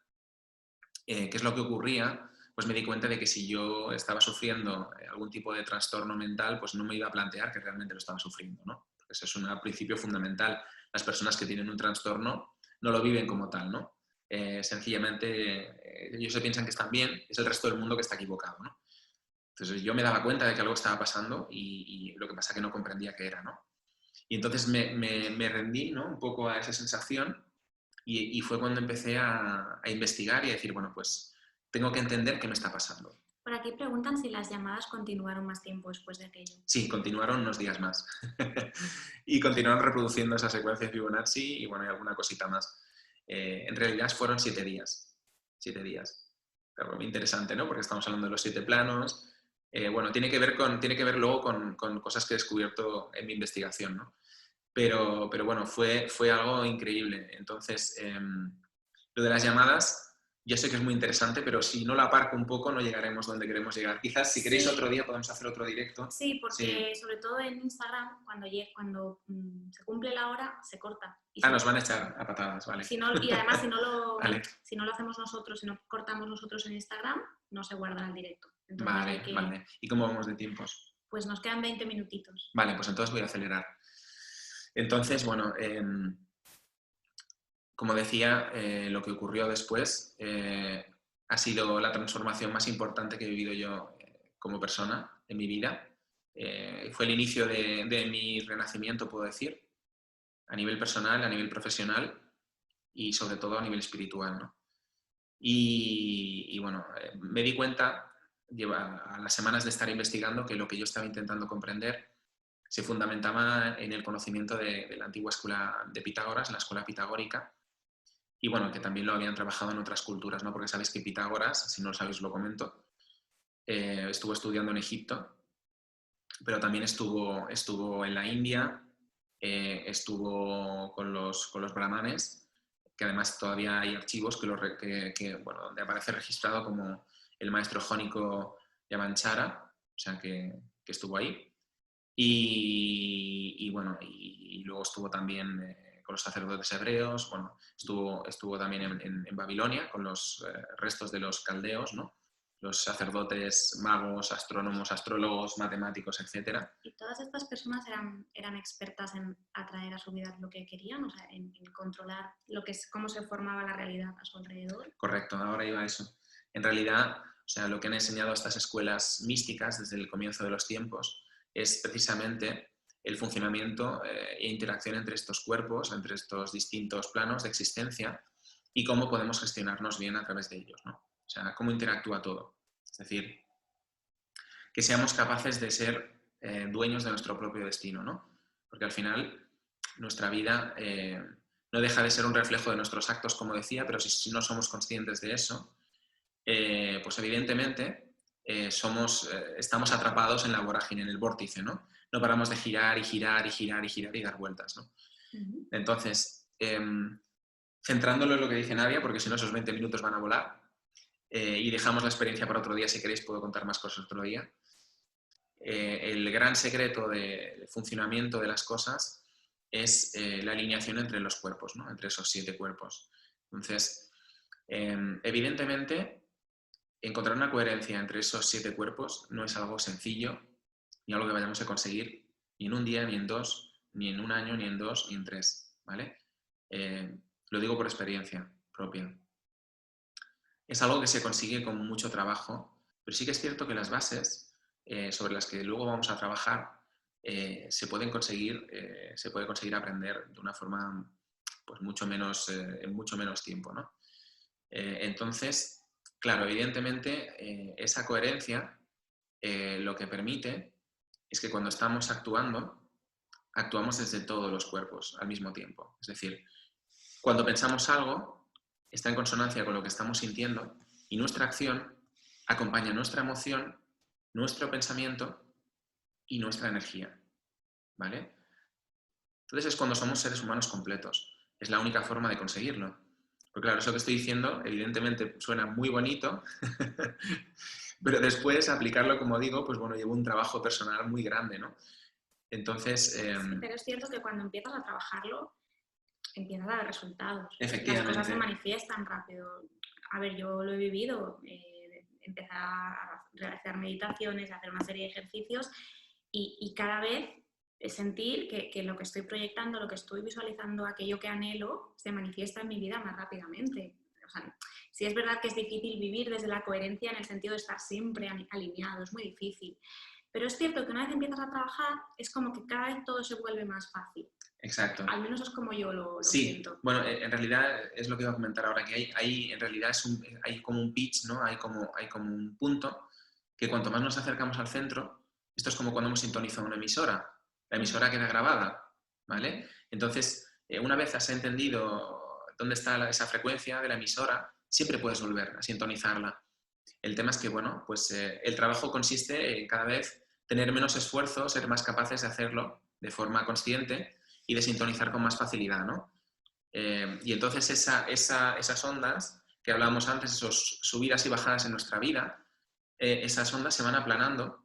qué es lo que ocurría, pues me di cuenta de que si yo estaba sufriendo algún tipo de trastorno mental, pues no me iba a plantear que realmente lo estaba sufriendo, ¿no? Porque ese es un principio fundamental. Las personas que tienen un trastorno no lo viven como tal, ¿no? Sencillamente, ellos se piensan que están bien, es el resto del mundo que está equivocado, ¿no? Entonces yo me daba cuenta de que algo estaba pasando y lo que pasa es que no comprendía qué era, ¿no? Y entonces me rendí, ¿no? Un poco a esa sensación y fue cuando empecé a investigar y a decir, bueno, pues tengo que entender qué me está pasando. Por aquí preguntan si las llamadas continuaron más tiempo después de aquello. Sí, continuaron unos días más. Y continuaron reproduciendo esa secuencia de Fibonacci y bueno, y alguna cosita más. En realidad fueron 7 días. 7 días. Claro, muy interesante, ¿no? Porque estamos hablando de los 7 planos. Bueno, tiene que ver luego con cosas que he descubierto en mi investigación, ¿no? Pero bueno, fue algo increíble. Entonces, lo de las llamadas, yo sé que es muy interesante, pero si no la aparco un poco no llegaremos donde queremos llegar. Quizás si queréis otro día podemos hacer otro directo. Sí, porque Sí. sobre todo en Instagram, cuando se cumple la hora, se corta. Nos van a echar a patadas, vale. Y además, Vale, si no lo hacemos nosotros, si no cortamos nosotros en Instagram, no se guarda el directo. Entonces vale, vale. ¿Y cómo vamos de tiempos? Pues nos quedan 20 minutitos. Vale, pues entonces voy a acelerar. Entonces, bueno, como decía, lo que ocurrió después ha sido la transformación más importante que he vivido yo como persona en mi vida. Fue el inicio de mi renacimiento, puedo decir, a nivel personal, a nivel profesional y sobre todo a nivel espiritual, ¿no? Y bueno, me di cuenta, a las semanas de estar investigando, que lo que yo estaba intentando comprender se fundamentaba en el conocimiento de la antigua escuela de Pitágoras, la escuela pitagórica, y bueno, que también lo habían trabajado en otras culturas, ¿no? Porque sabéis que Pitágoras, si no lo sabéis lo comento, estuvo estudiando en Egipto, pero también estuvo en la India, estuvo con los brahmanes, que además todavía hay archivos bueno, donde aparece registrado como el maestro jónico Yavanchara, o sea que estuvo ahí. Y bueno, y luego estuvo también con los sacerdotes hebreos, bueno, estuvo también en Babilonia con los restos de los caldeos, ¿no? Los sacerdotes, magos, astrónomos, astrólogos, matemáticos, etc. ¿Y todas estas personas eran expertas en atraer a su vida lo que querían? O sea, en controlar cómo se formaba la realidad a su alrededor. Correcto, ahora iba a eso. En realidad, o sea, lo que han enseñado estas escuelas místicas desde el comienzo de los tiempos es precisamente el funcionamiento e interacción entre estos cuerpos, entre estos distintos planos de existencia y cómo podemos gestionarnos bien a través de ellos, ¿no? O sea, cómo interactúa todo. Es decir, que seamos capaces de ser dueños de nuestro propio destino, ¿no? porque al final nuestra vida no deja de ser un reflejo de nuestros actos, como decía, pero si no somos conscientes de eso, pues evidentemente estamos atrapados en la vorágine, en el vórtice, ¿no? No paramos de girar y girar y girar y girar y dar vueltas, ¿no? Entonces, centrándolo en lo que dice Nadia, porque si no esos 20 minutos van a volar, y dejamos la experiencia para otro día, si queréis puedo contar más cosas otro día. El gran secreto de funcionamiento de las cosas es la alineación entre los cuerpos, ¿no? Entre esos 7 cuerpos. Entonces, evidentemente, encontrar una coherencia entre esos 7 cuerpos no es algo sencillo, ni algo que vayamos a conseguir ni en un día, ni en 2, ni en un año, ni en 2, ni en 3, ¿vale? Lo digo por experiencia propia. Es algo que se consigue con mucho trabajo, pero sí que es cierto que las bases sobre las que luego vamos a trabajar se puede conseguir aprender de una forma pues en mucho menos tiempo, ¿no? Entonces, claro, evidentemente esa coherencia lo que permite es que cuando estamos actuando, actuamos desde todos los cuerpos al mismo tiempo. Es decir, cuando pensamos algo, está en consonancia con lo que estamos sintiendo y nuestra acción acompaña nuestra emoción, nuestro pensamiento y nuestra energía, ¿vale? Entonces es cuando somos seres humanos completos. Es la única forma de conseguirlo. Porque claro, eso que estoy diciendo evidentemente suena muy bonito, pero después aplicarlo, como digo, pues bueno, lleva un trabajo personal muy grande, ¿no? Entonces... Sí, pero es cierto que cuando empiezas a trabajarlo, empiezas a ver resultados. Efectivamente. Las cosas se manifiestan rápido. A ver, yo lo he vivido, empezar a realizar meditaciones, a hacer una serie de ejercicios y cada vez sentir que lo que estoy proyectando, lo que estoy visualizando, aquello que anhelo, se manifiesta en mi vida más rápidamente. O sea, sí es verdad que es difícil vivir desde la coherencia en el sentido de estar siempre alineado, es muy difícil. Pero es cierto que una vez empiezas a trabajar, es como que cada vez todo se vuelve más fácil. Exacto. Al menos es como yo lo sí, siento. Bueno, en realidad es lo que iba a comentar ahora, que hay en realidad hay como un pitch, ¿no? Hay como un punto que cuanto más nos acercamos al centro, esto es como cuando hemos sintonizado una emisora. La emisora queda grabada, ¿vale? Entonces, una vez has entendido dónde está esa frecuencia de la emisora, siempre puedes volver a sintonizarla. El tema es que, bueno, pues el trabajo consiste en cada vez tener menos esfuerzo, ser más capaces de hacerlo de forma consciente y de sintonizar con más facilidad, ¿no? Y entonces esas ondas que hablábamos antes, esos subidas y bajadas en nuestra vida, esas ondas se van aplanando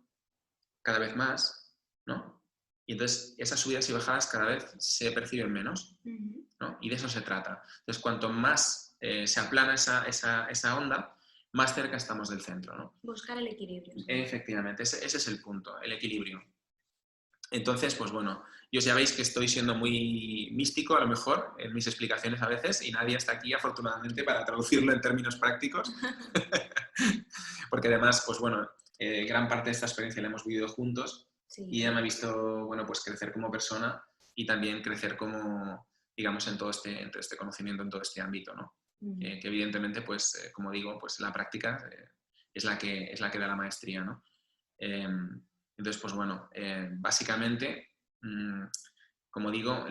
cada vez más, ¿no? Y entonces esas subidas y bajadas cada vez se perciben menos, ¿no? Y de eso se trata. Entonces, cuanto más se aplana esa onda, más cerca estamos del centro, ¿no? Buscar el equilibrio. ¿Sí? Efectivamente, ese es el punto, el equilibrio. Entonces, pues bueno, ya veis que estoy siendo muy místico a lo mejor en mis explicaciones a veces y nadie está aquí afortunadamente para traducirlo en términos prácticos. Porque además, pues bueno, gran parte de esta experiencia la hemos vivido juntos y ella me ha visto, bueno, pues crecer como persona y también crecer como, digamos, en todo este conocimiento, en todo este ámbito, ¿no? Que evidentemente, pues, como digo, pues la práctica es la que da la maestría, ¿no? Entonces, pues bueno, básicamente, como digo,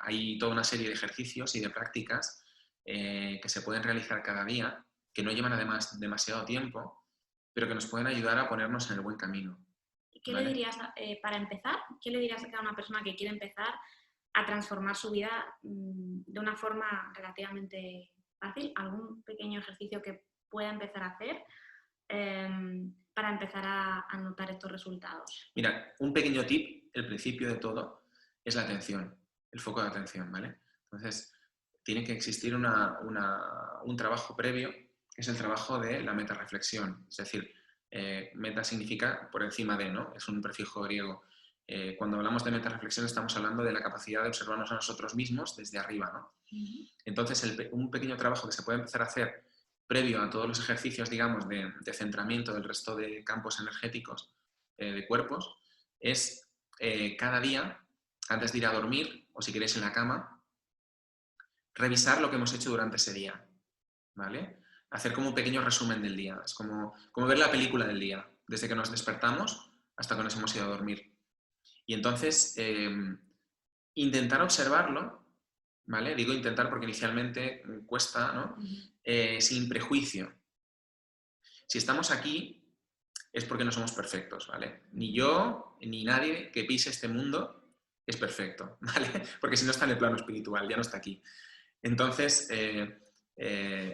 hay toda una serie de ejercicios y de prácticas que se pueden realizar cada día, que no llevan además demasiado tiempo, pero que nos pueden ayudar a ponernos en el buen camino. ¿Qué le dirías, para empezar, qué le dirías a una persona que quiere empezar a transformar su vida de una forma relativamente fácil? ¿Algún pequeño ejercicio que pueda empezar a hacer para empezar a notar estos resultados? Mira, un pequeño tip, el principio de todo, es la atención, el foco de atención, ¿vale? Entonces, tiene que existir un trabajo previo, que es el trabajo de la metarreflexión. Es decir, meta significa por encima de, ¿no? Es un prefijo griego. Cuando hablamos de metarreflexión estamos hablando de la capacidad de observarnos a nosotros mismos desde arriba, ¿no? Entonces, un pequeño trabajo que se puede empezar a hacer previo a todos los ejercicios, digamos, de centramiento del resto de campos energéticos de cuerpos, es cada día, antes de ir a dormir, o si queréis en la cama, revisar lo que hemos hecho durante ese día, ¿vale? Hacer como un pequeño resumen del día. Es como ver la película del día, desde que nos despertamos hasta que nos hemos ido a dormir. Y entonces, intentar observarlo, ¿vale? Digo intentar porque inicialmente cuesta, ¿no? Sin prejuicio. Si estamos aquí es porque no somos perfectos, ¿vale? Ni yo, ni nadie que pise este mundo es perfecto, ¿vale? Porque si no está en el plano espiritual, ya no está aquí. Entonces,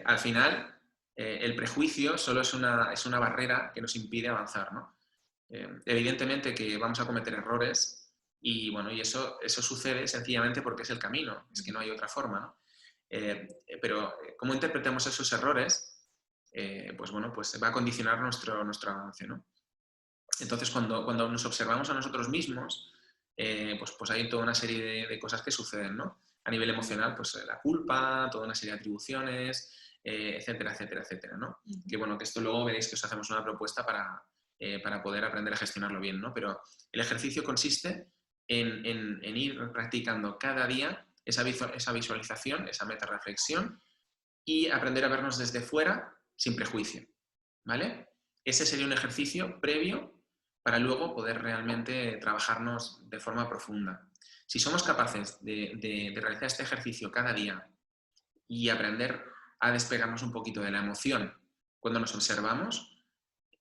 al final, el prejuicio solo es una barrera que nos impide avanzar, ¿no? Evidentemente que vamos a cometer errores y, bueno, y eso sucede sencillamente porque es el camino, es que no hay otra forma, ¿no? Pero cómo interpretemos esos errores, pues bueno, pues va a condicionar nuestro avance, ¿no? Entonces, cuando nos observamos a nosotros mismos, pues hay toda una serie de cosas que suceden, ¿no? A nivel emocional, pues la culpa, toda una serie de atribuciones, etcétera, etcétera, etcétera, ¿no? Que bueno, que esto luego veréis que os hacemos una propuesta para poder aprender a gestionarlo bien, ¿no? Pero el ejercicio consiste en ir practicando cada día esa visualización, esa metarreflexión y aprender a vernos desde fuera sin prejuicio, ¿vale? Ese sería un ejercicio previo para luego poder realmente trabajarnos de forma profunda. Si somos capaces de realizar este ejercicio cada día y aprender a despegarnos un poquito de la emoción cuando nos observamos,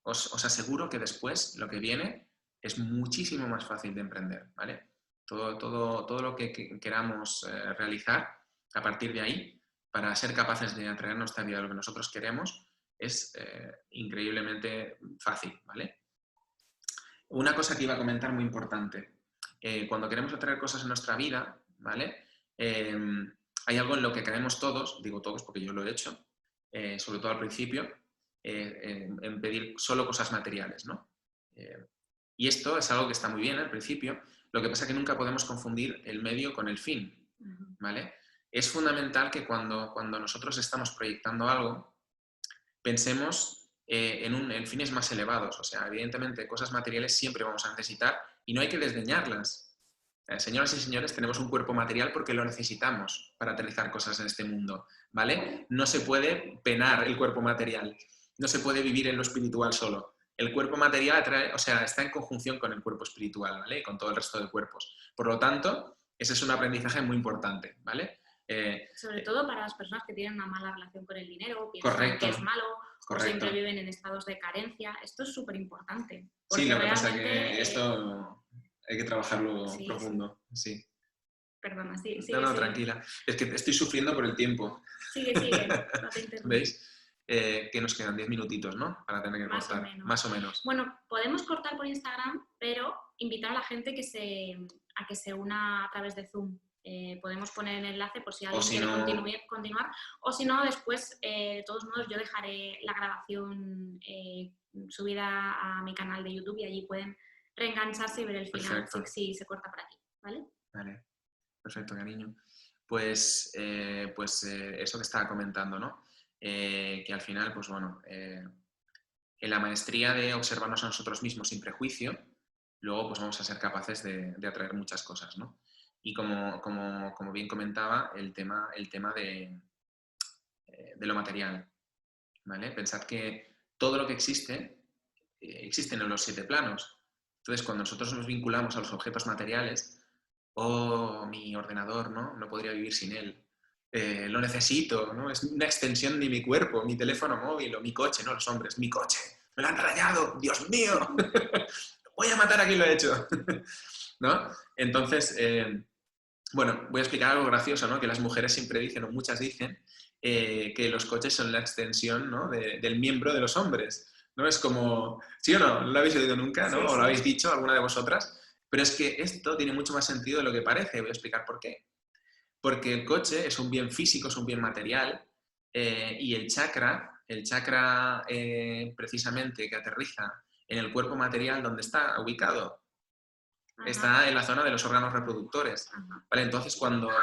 os aseguro que después lo que viene es muchísimo más fácil de emprender, ¿vale? Todo lo que queramos realizar a partir de ahí, para ser capaces de atraer a nuestra vida lo que nosotros queremos, es increíblemente fácil, ¿vale? Una cosa que iba a comentar muy importante. Cuando queremos atraer cosas en nuestra vida, ¿vale? Hay algo en lo que caemos todos, digo todos porque yo lo he hecho, sobre todo al principio, en pedir solo cosas materiales, ¿no? Y esto es algo que está muy bien al principio, lo que pasa es que nunca podemos confundir el medio con el fin, ¿vale? Es fundamental que cuando nosotros estamos proyectando algo, pensemos en fines más elevados. O sea, evidentemente, cosas materiales siempre vamos a necesitar y no hay que desdeñarlas. Señoras y señores, tenemos un cuerpo material porque lo necesitamos para aterrizar cosas en este mundo, ¿vale? No se puede penar el cuerpo material, no se puede vivir en lo espiritual solo. El cuerpo material está en conjunción con el cuerpo espiritual, ¿vale? Y con todo el resto de cuerpos. Por lo tanto, ese es un aprendizaje muy importante, ¿vale? Sobre todo para las personas que tienen una mala relación con el dinero, piensan correcto, que es malo, correcto. o siempre viven en estados de carencia. Esto es súper importante. Sí, lo que pasa es que esto hay que trabajarlo profundo. Sí. Perdona, sí. No, tranquila. Es que estoy sufriendo por el tiempo. Sigue, no te interrumpo. ¿Veis? Que nos quedan 10 minutitos, ¿no? Para tener que cortar. Más o menos. Bueno, podemos cortar por Instagram, pero invitar a la gente a que se una a través de Zoom. Podemos poner el enlace por si alguien quiere continuar. O si no, después, de todos modos, yo dejaré la grabación subida a mi canal de YouTube y allí pueden reengancharse y ver el final si se corta por aquí, ¿vale? Vale, perfecto, cariño. Pues eso que estaba comentando, ¿no? Que al final, pues bueno, en la maestría de observarnos a nosotros mismos sin prejuicio, luego pues vamos a ser capaces de atraer muchas cosas, ¿no? Y como bien comentaba, el tema de lo material, ¿vale? Pensad que todo lo que existe en los 7 planos. Entonces, cuando nosotros nos vinculamos a los objetos materiales, mi ordenador, ¿no? No podría vivir sin él. Lo necesito, ¿no? Es una extensión de mi cuerpo, mi teléfono móvil o mi coche, ¿no? Los hombres, mi coche, me lo han rayado, Dios mío, voy a matar a quien lo ha hecho, ¿no? Entonces, bueno, voy a explicar algo gracioso, ¿no? Que las mujeres siempre dicen, o muchas dicen, que los coches son la extensión, ¿no? del miembro de los hombres, ¿no? Es como, ¿sí o no? ¿No lo habéis oído nunca, no? Sí, ¿o lo habéis dicho alguna de vosotras? Pero es que esto tiene mucho más sentido de lo que parece. Voy a explicar por qué. Porque el coche es un bien físico, es un bien material, y el chakra precisamente que aterriza en el cuerpo material, ¿dónde está ubicado? Ajá. Está en la zona de los órganos reproductores. ¿Vale? Entonces,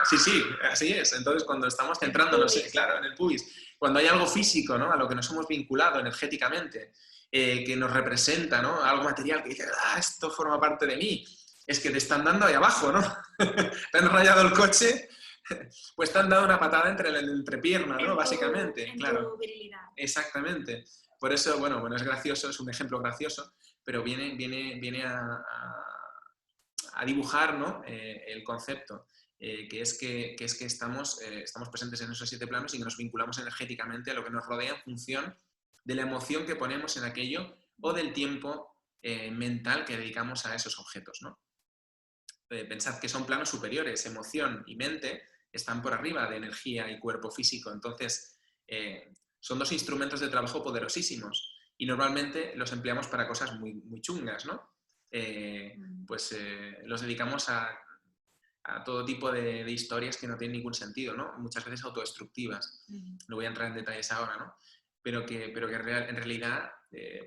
sí, así es. Entonces, cuando estamos centrándonos, claro, en el pubis, cuando hay algo físico, ¿no? A lo que nos hemos vinculado energéticamente, que nos representa, ¿no? Algo material que dice, esto forma parte de mí, es que te están dando ahí abajo, ¿no? Te han rayado el coche, pues te han dado una patada entre la entrepierna, ¿no? Básicamente, claro. Tu virilidad. Exactamente. Por eso, bueno, es gracioso, es un ejemplo gracioso, pero viene a a dibujar, ¿no? El concepto, que es que estamos presentes en esos 7 planos y que nos vinculamos energéticamente a lo que nos rodea en función de la emoción que ponemos en aquello o del tiempo mental que dedicamos a esos objetos, ¿no? Pensad que son planos superiores, emoción y mente están por arriba de energía y cuerpo físico, entonces son 2 instrumentos de trabajo poderosísimos y normalmente los empleamos para cosas muy, muy chungas, ¿no? Los dedicamos a todo tipo de historias que no tienen ningún sentido, ¿no? Muchas veces autodestructivas. No voy a entrar en detalles ahora, ¿no? Pero que en realidad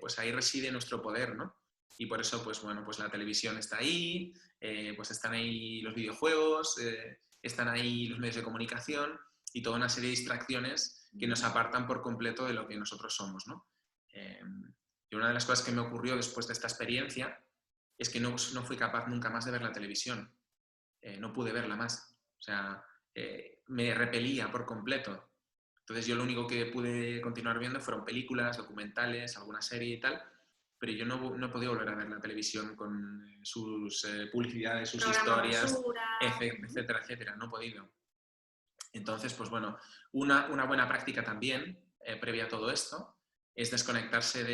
pues ahí reside nuestro poder, ¿no? Y por eso, pues bueno, pues la televisión está ahí, pues están ahí los videojuegos, están ahí los medios de comunicación y toda una serie de distracciones que nos apartan por completo de lo que nosotros somos, ¿no? Y una de las cosas que me ocurrió después de esta experiencia es que no fui capaz nunca más de ver la televisión. No pude verla más. O sea, me repelía por completo. Entonces yo lo único que pude continuar viendo fueron películas, documentales, alguna serie y tal, pero yo no he podido volver a ver la televisión con sus publicidades, sus historias, etcétera, etcétera. No he podido. Entonces, pues bueno, una buena práctica también, previa a todo esto, es desconectarse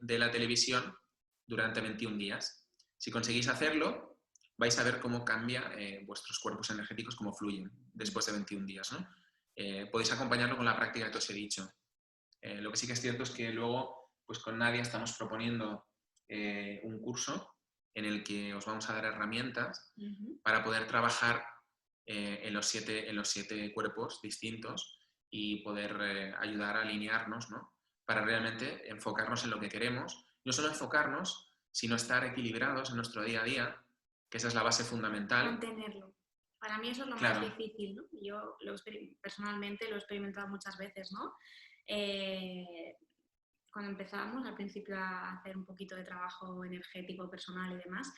de la televisión durante 21 días. Si conseguís hacerlo, vais a ver cómo cambia vuestros cuerpos energéticos, cómo fluyen después de 21 días, ¿no? Podéis acompañarlo con la práctica que os he dicho. Lo que sí que es cierto es que luego, pues con Nadia estamos proponiendo un curso en el que os vamos a dar herramientas para poder trabajar en los siete cuerpos distintos y poder ayudar a alinearnos, ¿no? Para realmente enfocarnos en lo que queremos. No solo enfocarnos, sino estar equilibrados en nuestro día a día, que esa es la base fundamental. Mantenerlo. Para mí eso es lo más difícil, ¿no? Yo personalmente lo he experimentado muchas veces, ¿no? Cuando empezábamos al principio a hacer un poquito de trabajo energético, personal y demás,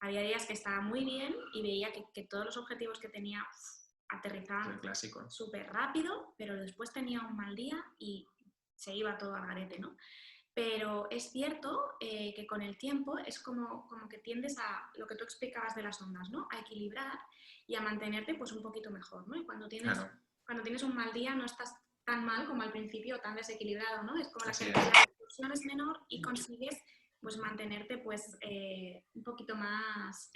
había días que estaba muy bien y veía que todos los objetivos que tenía aterrizaban súper rápido, pero después tenía un mal día y se iba todo al garete, ¿no? Pero es cierto que con el tiempo es como que tiendes a lo que tú explicabas de las ondas, ¿no? A equilibrar y a mantenerte pues un poquito mejor, ¿no? Y cuando tienes un mal día no estás tan mal como al principio, tan desequilibrado, ¿no? Es como la explosión es menor y consigues pues mantenerte pues un poquito más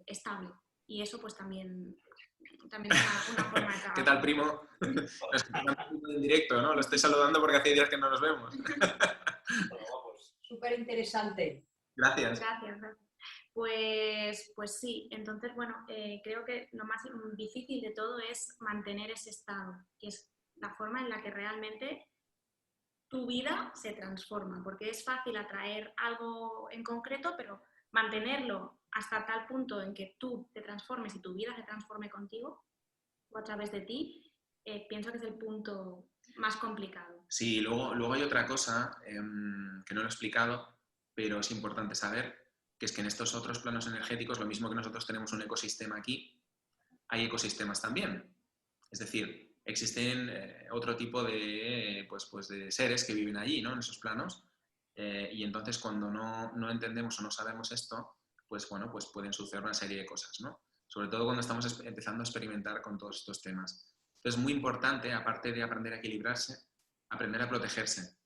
estable. Y eso pues también es una forma de trabajar. ¿Qué tal, primo? Nos quedamos en directo, ¿no? Lo estoy saludando porque hace días que no nos vemos. Súper interesante. Gracias. Gracias. Pues sí, entonces, bueno, creo que lo más difícil de todo es mantener ese estado, que es la forma en la que realmente tu vida se transforma, porque es fácil atraer algo en concreto, pero mantenerlo hasta tal punto en que tú te transformes y tu vida se transforme contigo o a través de ti, pienso que es el punto más complicado. Sí, luego hay otra cosa que no lo he explicado, pero es importante saber, que es que en estos otros planos energéticos, lo mismo que nosotros tenemos un ecosistema aquí, hay ecosistemas también. Es decir, existen otro tipo de, de seres que viven allí, ¿no? En esos planos. Y entonces cuando no entendemos o no sabemos esto, pues bueno, pues pueden suceder una serie de cosas, ¿no? Sobre todo cuando estamos empezando a experimentar con todos estos temas. Entonces es muy importante, aparte de aprender a equilibrarse, aprender a protegerse.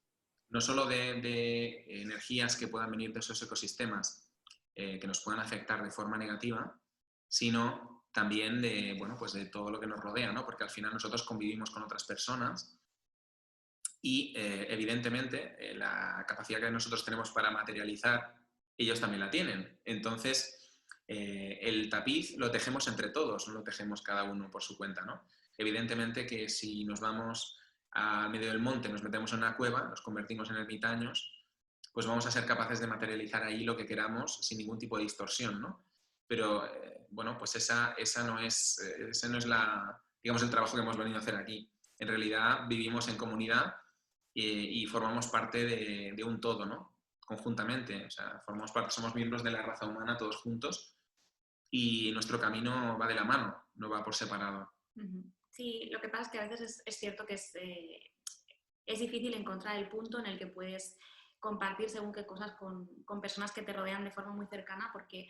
No solo de energías que puedan venir de esos ecosistemas que nos puedan afectar de forma negativa, sino también de, bueno, pues de todo lo que nos rodea, ¿no? Porque al final nosotros convivimos con otras personas y evidentemente la capacidad que nosotros tenemos para materializar, ellos también la tienen. Entonces, el tapiz lo tejemos entre todos, no lo tejemos cada uno por su cuenta, ¿no? Evidentemente que si nos vamos al medio del monte, nos metemos en una cueva, nos convertimos en ermitaños, pues vamos a ser capaces de materializar ahí lo que queramos sin ningún tipo de distorsión, ¿no? Pero, bueno, pues ese no es digamos, el trabajo que hemos venido a hacer aquí. En realidad vivimos en comunidad y formamos parte de un todo, ¿no? Conjuntamente, o sea, formamos parte, somos miembros de la raza humana todos juntos y nuestro camino va de la mano, no va por separado. Sí, lo que pasa es que a veces es cierto que es difícil encontrar el punto en el que puedes compartir según qué cosas con personas que te rodean de forma muy cercana, porque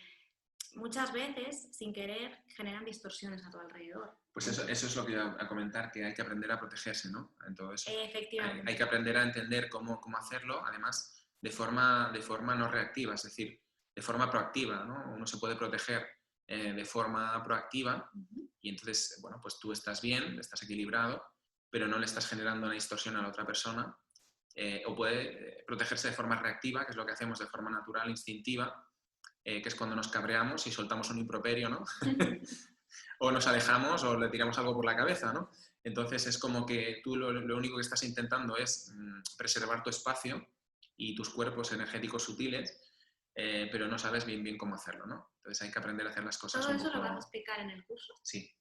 muchas veces, sin querer, generan distorsiones a tu alrededor. Pues eso es lo que iba a comentar, que hay que aprender a protegerse, ¿no? En todo eso. Efectivamente. Hay que aprender a entender cómo hacerlo, además, de forma no reactiva, es decir, de forma proactiva, ¿no? Uno se puede proteger de forma proactiva y entonces, bueno, pues tú estás bien, estás equilibrado, pero no le estás generando una distorsión a la otra persona. O puede protegerse de forma reactiva, que es lo que hacemos de forma natural, instintiva, que es cuando nos cabreamos y soltamos un improperio, ¿no? O nos alejamos o le tiramos algo por la cabeza, ¿no? Entonces es como que tú lo único que estás intentando es preservar tu espacio y tus cuerpos energéticos sutiles, pero no sabes bien cómo hacerlo, ¿no? Entonces hay que aprender a hacer las cosas Todo un eso poco... lo vas a explicar en el curso. Sí.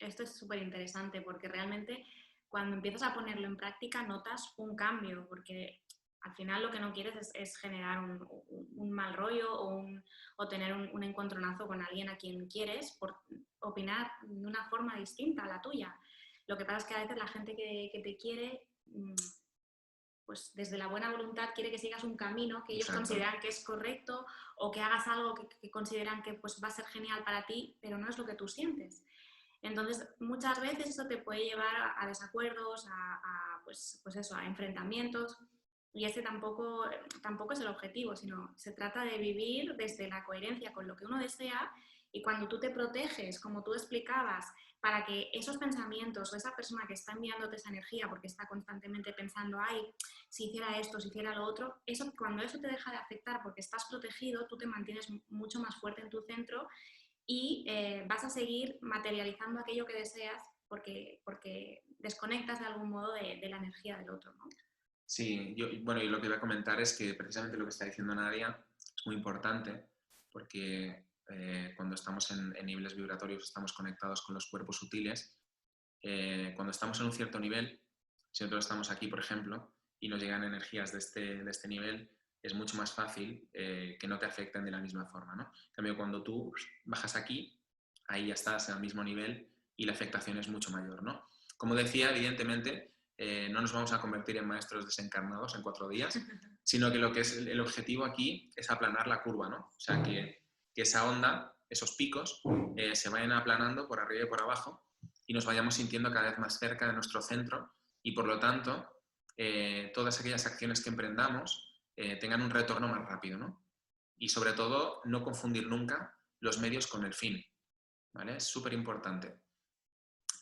Esto es súper interesante porque realmente cuando empiezas a ponerlo en práctica notas un cambio, porque al final lo que no quieres es generar un mal rollo o tener un encontronazo con alguien a quien quieres por opinar de una forma distinta a la tuya. Lo que pasa es que a veces la gente que te quiere, pues desde la buena voluntad quiere que sigas un camino que ellos Exacto. consideran que es correcto o que hagas algo que consideran que pues, va a ser genial para ti, pero no es lo que tú sientes. Entonces, muchas veces eso te puede llevar a desacuerdos, pues eso, a enfrentamientos, y ese tampoco es el objetivo, sino se trata de vivir desde la coherencia con lo que uno desea, y cuando tú te proteges, como tú explicabas, para que esos pensamientos o esa persona que está enviándote esa energía porque está constantemente pensando, ay, si hiciera esto, si hiciera lo otro, cuando eso te deja de afectar porque estás protegido, tú te mantienes mucho más fuerte en tu centro y vas a seguir materializando aquello que deseas porque desconectas de algún modo de la energía del otro, ¿no? Sí, bueno, y lo que iba a comentar es que precisamente lo que está diciendo Nadia es muy importante porque cuando estamos en niveles vibratorios, estamos conectados con los cuerpos sutiles. Cuando estamos en un cierto nivel, si nosotros estamos aquí, por ejemplo, y nos llegan energías de este nivel, es mucho más fácil que no te afecten de la misma forma, ¿no? En cambio, cuando tú bajas aquí, ahí ya estás al mismo nivel y la afectación es mucho mayor, ¿no? Como decía, evidentemente, no nos vamos a convertir en maestros desencarnados en 4 días, sino que lo que es el objetivo aquí es aplanar la curva, ¿no? O sea, que esa onda, esos picos, se vayan aplanando por arriba y por abajo y nos vayamos sintiendo cada vez más cerca de nuestro centro y, por lo tanto, todas aquellas acciones que emprendamos tengan un retorno más rápido, ¿no? Y, sobre todo, no confundir nunca los medios con el fin, ¿vale? Es súper importante.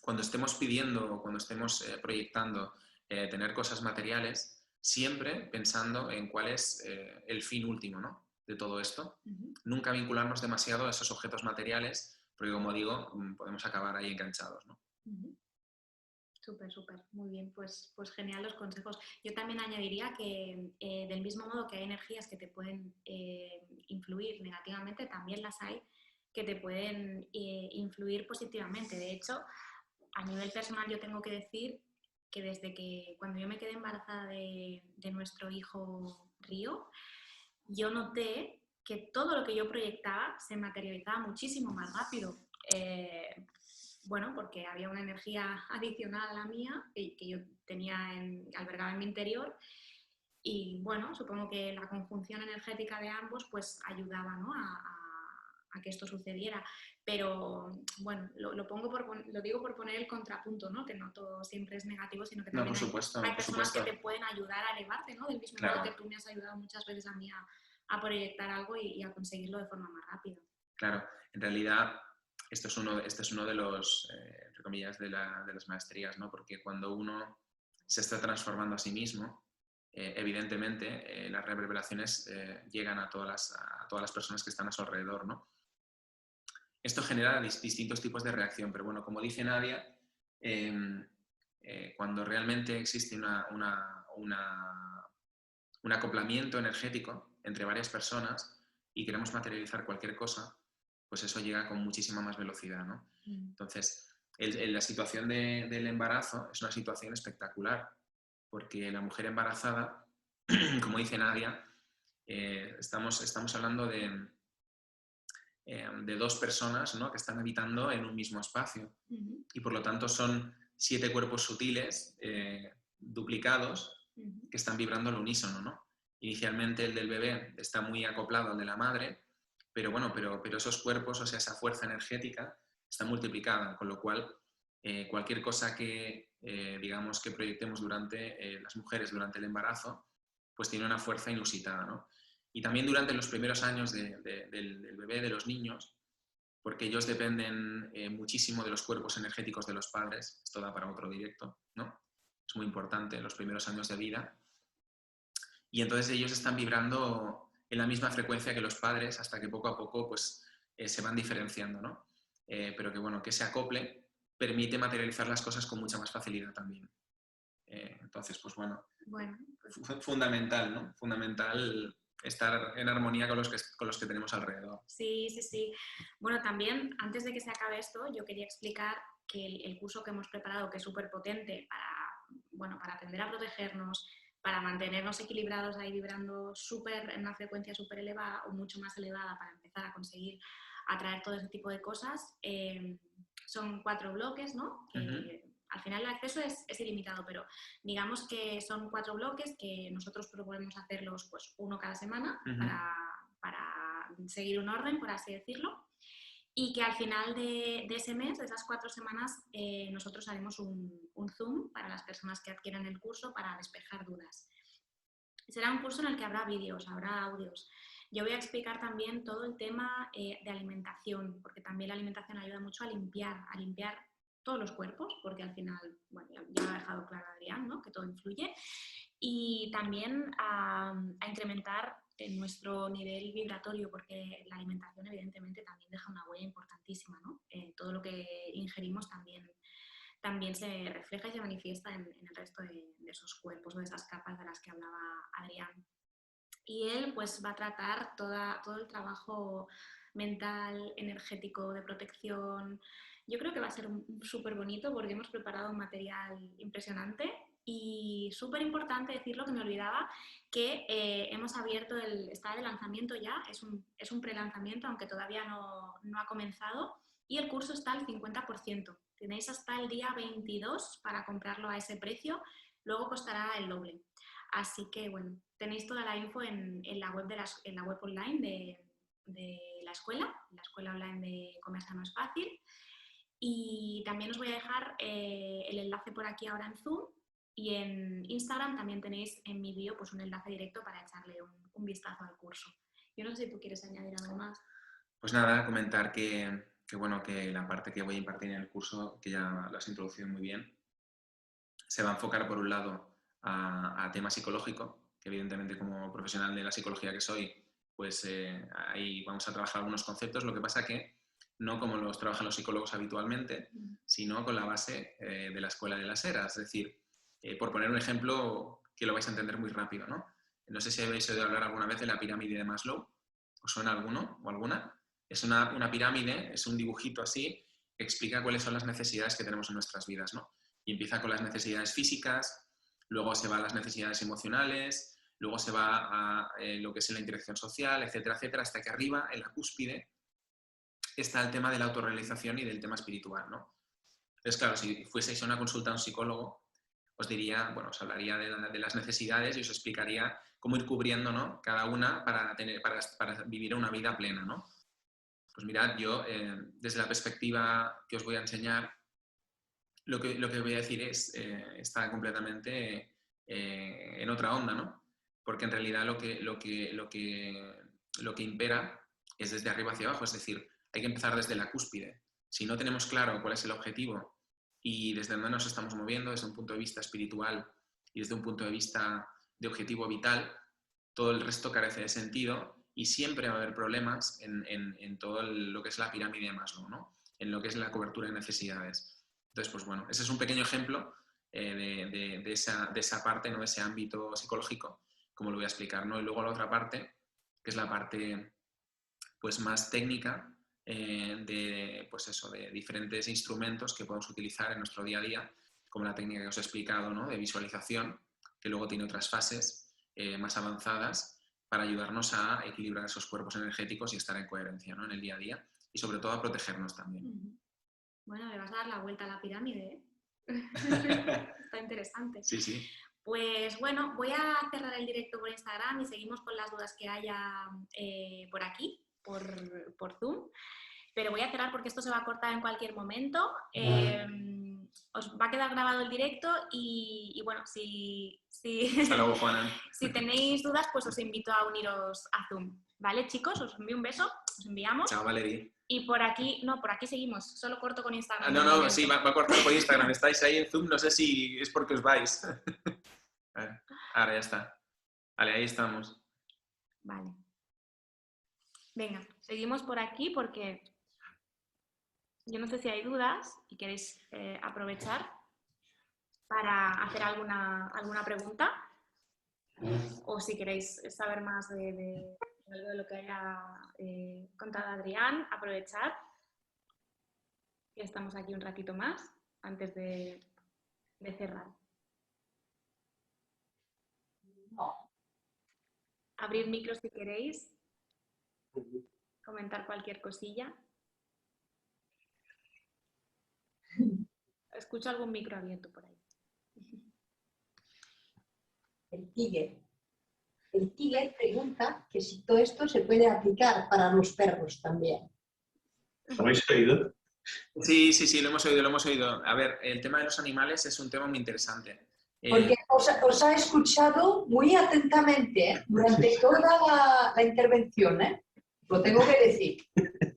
Cuando estemos pidiendo o cuando estemos proyectando tener cosas materiales, siempre pensando en cuál es el fin último, ¿no?, de todo esto. Nunca vincularnos demasiado a esos objetos materiales, porque, como digo, podemos acabar ahí enganchados, ¿no? Súper, súper, muy bien, pues genial los consejos. Yo también añadiría que del mismo modo que hay energías que te pueden influir negativamente, también las hay que te pueden influir positivamente. De hecho, a nivel personal yo tengo que decir que desde que cuando yo me quedé embarazada de nuestro hijo Río, yo noté que todo lo que yo proyectaba se materializaba muchísimo más rápido. Bueno, porque había una energía adicional a la mía que yo tenía albergada en mi interior y bueno, supongo que la conjunción energética de ambos pues ayudaba, ¿no?, a que esto sucediera. Pero bueno, lo digo por poner el contrapunto, ¿no?, que no todo siempre es negativo, sino que también hay personas que te pueden ayudar a elevarte, ¿no?, del mismo modo que tú me has ayudado muchas veces a mí a proyectar algo y a conseguirlo de forma más rápida. Claro, en realidad este es uno de los, entre comillas, de las maestrías, ¿no? Porque cuando uno se está transformando a sí mismo, evidentemente las reverberaciones llegan a todas las personas que están a su alrededor, ¿no? Esto genera distintos tipos de reacción, pero bueno, como dice Nadia, cuando realmente existe un acoplamiento energético entre varias personas y queremos materializar cualquier cosa, pues eso llega con muchísima más velocidad, ¿no? Entonces, la situación del embarazo es una situación espectacular, porque la mujer embarazada, como dice Nadia, estamos hablando de 2 personas, ¿no?, que están habitando en un mismo espacio. Y por lo tanto son 7 cuerpos sutiles duplicados que están vibrando al unísono, ¿no? Inicialmente el del bebé está muy acoplado al de la madre, pero bueno, pero esos cuerpos, o sea, esa fuerza energética está multiplicada, con lo cual cualquier cosa que, digamos, que proyectemos durante las mujeres durante el embarazo, pues tiene una fuerza inusitada, ¿no? Y también durante los primeros años del bebé, de los niños, porque ellos dependen muchísimo de los cuerpos energéticos de los padres. Esto da para otro directo, ¿no? Es muy importante en los primeros años de vida. Y entonces ellos están vibrando en la misma frecuencia que los padres hasta que poco a poco pues, se van diferenciando, ¿no? Pero que, bueno, que ese acople permite materializar las cosas con mucha más facilidad también. Entonces, pues bueno, pues fundamental, ¿no? Fundamental estar en armonía con los que tenemos alrededor. Sí, sí, sí. Bueno, también, antes de que se acabe esto, yo quería explicar que el curso que hemos preparado, que es súper potente para aprender a protegernos, para mantenernos equilibrados ahí vibrando en una frecuencia súper elevada o mucho más elevada para empezar a conseguir atraer todo ese tipo de cosas, son 4 bloques, ¿no? Al final el acceso es ilimitado, pero digamos que son 4 bloques que nosotros proponemos hacerlos pues uno cada semana para seguir un orden, por así decirlo, y que al final de ese mes, de esas 4 semanas, nosotros haremos un Zoom para las personas que adquieran el curso para despejar dudas. Será un curso en el que habrá vídeos, habrá audios. Yo voy a explicar también todo el tema de alimentación, porque también la alimentación ayuda mucho a limpiar todos los cuerpos, porque al final, bueno, ya lo ha dejado claro Adrián, ¿no? Que todo influye, y también a incrementar nuestro nivel vibratorio, porque la alimentación evidentemente también deja una huella importantísima, ¿no? Todo lo que ingerimos también se refleja y se manifiesta en el resto de esos cuerpos o de esas capas de las que hablaba Adrián. Y él pues va a tratar todo el trabajo mental, energético, de protección. Yo creo que va a ser súper bonito porque hemos preparado un material impresionante y súper importante decirlo, que me olvidaba, que hemos abierto está de lanzamiento ya, es un pre-lanzamiento, aunque todavía no ha comenzado, y el curso está al 50%. Tenéis hasta el día 22 para comprarlo a ese precio, luego costará el doble. Así que, bueno, tenéis toda la info en la web, en la web online de la escuela online de Comercio No es Fácil. Y también os voy a dejar el enlace por aquí ahora en Zoom, y en Instagram también tenéis en mi bio pues un enlace directo para echarle un vistazo al curso. Yo no sé si tú quieres añadir algo más. Pues nada, comentar que la parte que voy a impartir en el curso, que ya lo has introducido muy bien, se va a enfocar por un lado a tema psicológico, que evidentemente como profesional de la psicología que soy, pues ahí vamos a trabajar algunos conceptos, lo que pasa que no como los trabajan los psicólogos habitualmente, sino con la base de la Escuela de las Eras, es decir, por poner un ejemplo que lo vais a entender muy rápido, ¿no? No sé si habéis oído hablar alguna vez de la pirámide de Maslow, ¿os suena alguno o alguna? Es una pirámide, es un dibujito así que explica cuáles son las necesidades que tenemos en nuestras vidas, ¿no? Y empieza con las necesidades físicas, luego se va a las necesidades emocionales, luego se va a lo que es la interacción social, etcétera, etcétera, hasta que arriba, en la cúspide, está el tema de la autorrealización y del tema espiritual, ¿no? Entonces, claro, si fueseis a una consulta a un psicólogo, os diría, bueno, os hablaría de las necesidades y os explicaría cómo ir cubriendo, ¿no? Cada una para vivir una vida plena, ¿no? Pues mirad, yo, desde la perspectiva que os voy a enseñar, lo que voy a decir está completamente en otra onda, ¿no? Porque en realidad lo que impera es desde arriba hacia abajo, es decir, hay que empezar desde la cúspide. Si no tenemos claro cuál es el objetivo y desde dónde nos estamos moviendo, desde un punto de vista espiritual y desde un punto de vista de objetivo vital, todo el resto carece de sentido y siempre va a haber problemas en todo lo que es la pirámide de Maslow, ¿no? En lo que es la cobertura de necesidades. Entonces, pues bueno, ese es un pequeño ejemplo de esa parte, ¿no? De ese ámbito psicológico, como lo voy a explicar, ¿no? Y luego la otra parte, que es la parte pues más técnica, pues eso, de diferentes instrumentos que podemos utilizar en nuestro día a día, como la técnica que os he explicado, ¿no? De visualización, que luego tiene otras fases más avanzadas para ayudarnos a equilibrar esos cuerpos energéticos y estar en coherencia, ¿no? En el día a día y sobre todo a protegernos también. Bueno, le vas a dar la vuelta a la pirámide, ¿eh? Está interesante. Sí, sí. Pues bueno, voy a cerrar el directo por Instagram y seguimos con las dudas que haya por aquí. por Zoom. Pero voy a cerrar porque esto se va a cortar en cualquier momento. Os va a quedar grabado el directo y bueno, Hasta luego, Juana. si tenéis dudas, pues os invito a uniros a Zoom. ¿Vale, chicos? Os envío un beso, os enviamos. Chao, Valerie. Y por aquí seguimos. Solo corto con Instagram. No, sí, va a cortar por Instagram. Estáis ahí en Zoom, no sé si es porque os vais. Ahora ya está. Vale, ahí estamos. Vale. Venga, seguimos por aquí porque yo no sé si hay dudas y queréis aprovechar para hacer alguna pregunta o si queréis saber más de algo de lo que haya contado Adrián, aprovechar que estamos aquí un ratito más antes de cerrar. Abrir micro si queréis, comentar cualquier cosilla. Escucho algún micro abierto por ahí. El Tiger pregunta que si todo esto se puede aplicar para los perros también. ¿Lo habéis oído? Sí, lo hemos oído. A ver, el tema de los animales es un tema muy interesante. Porque os ha escuchado muy atentamente durante toda la intervención, ¿eh? Lo tengo que decir.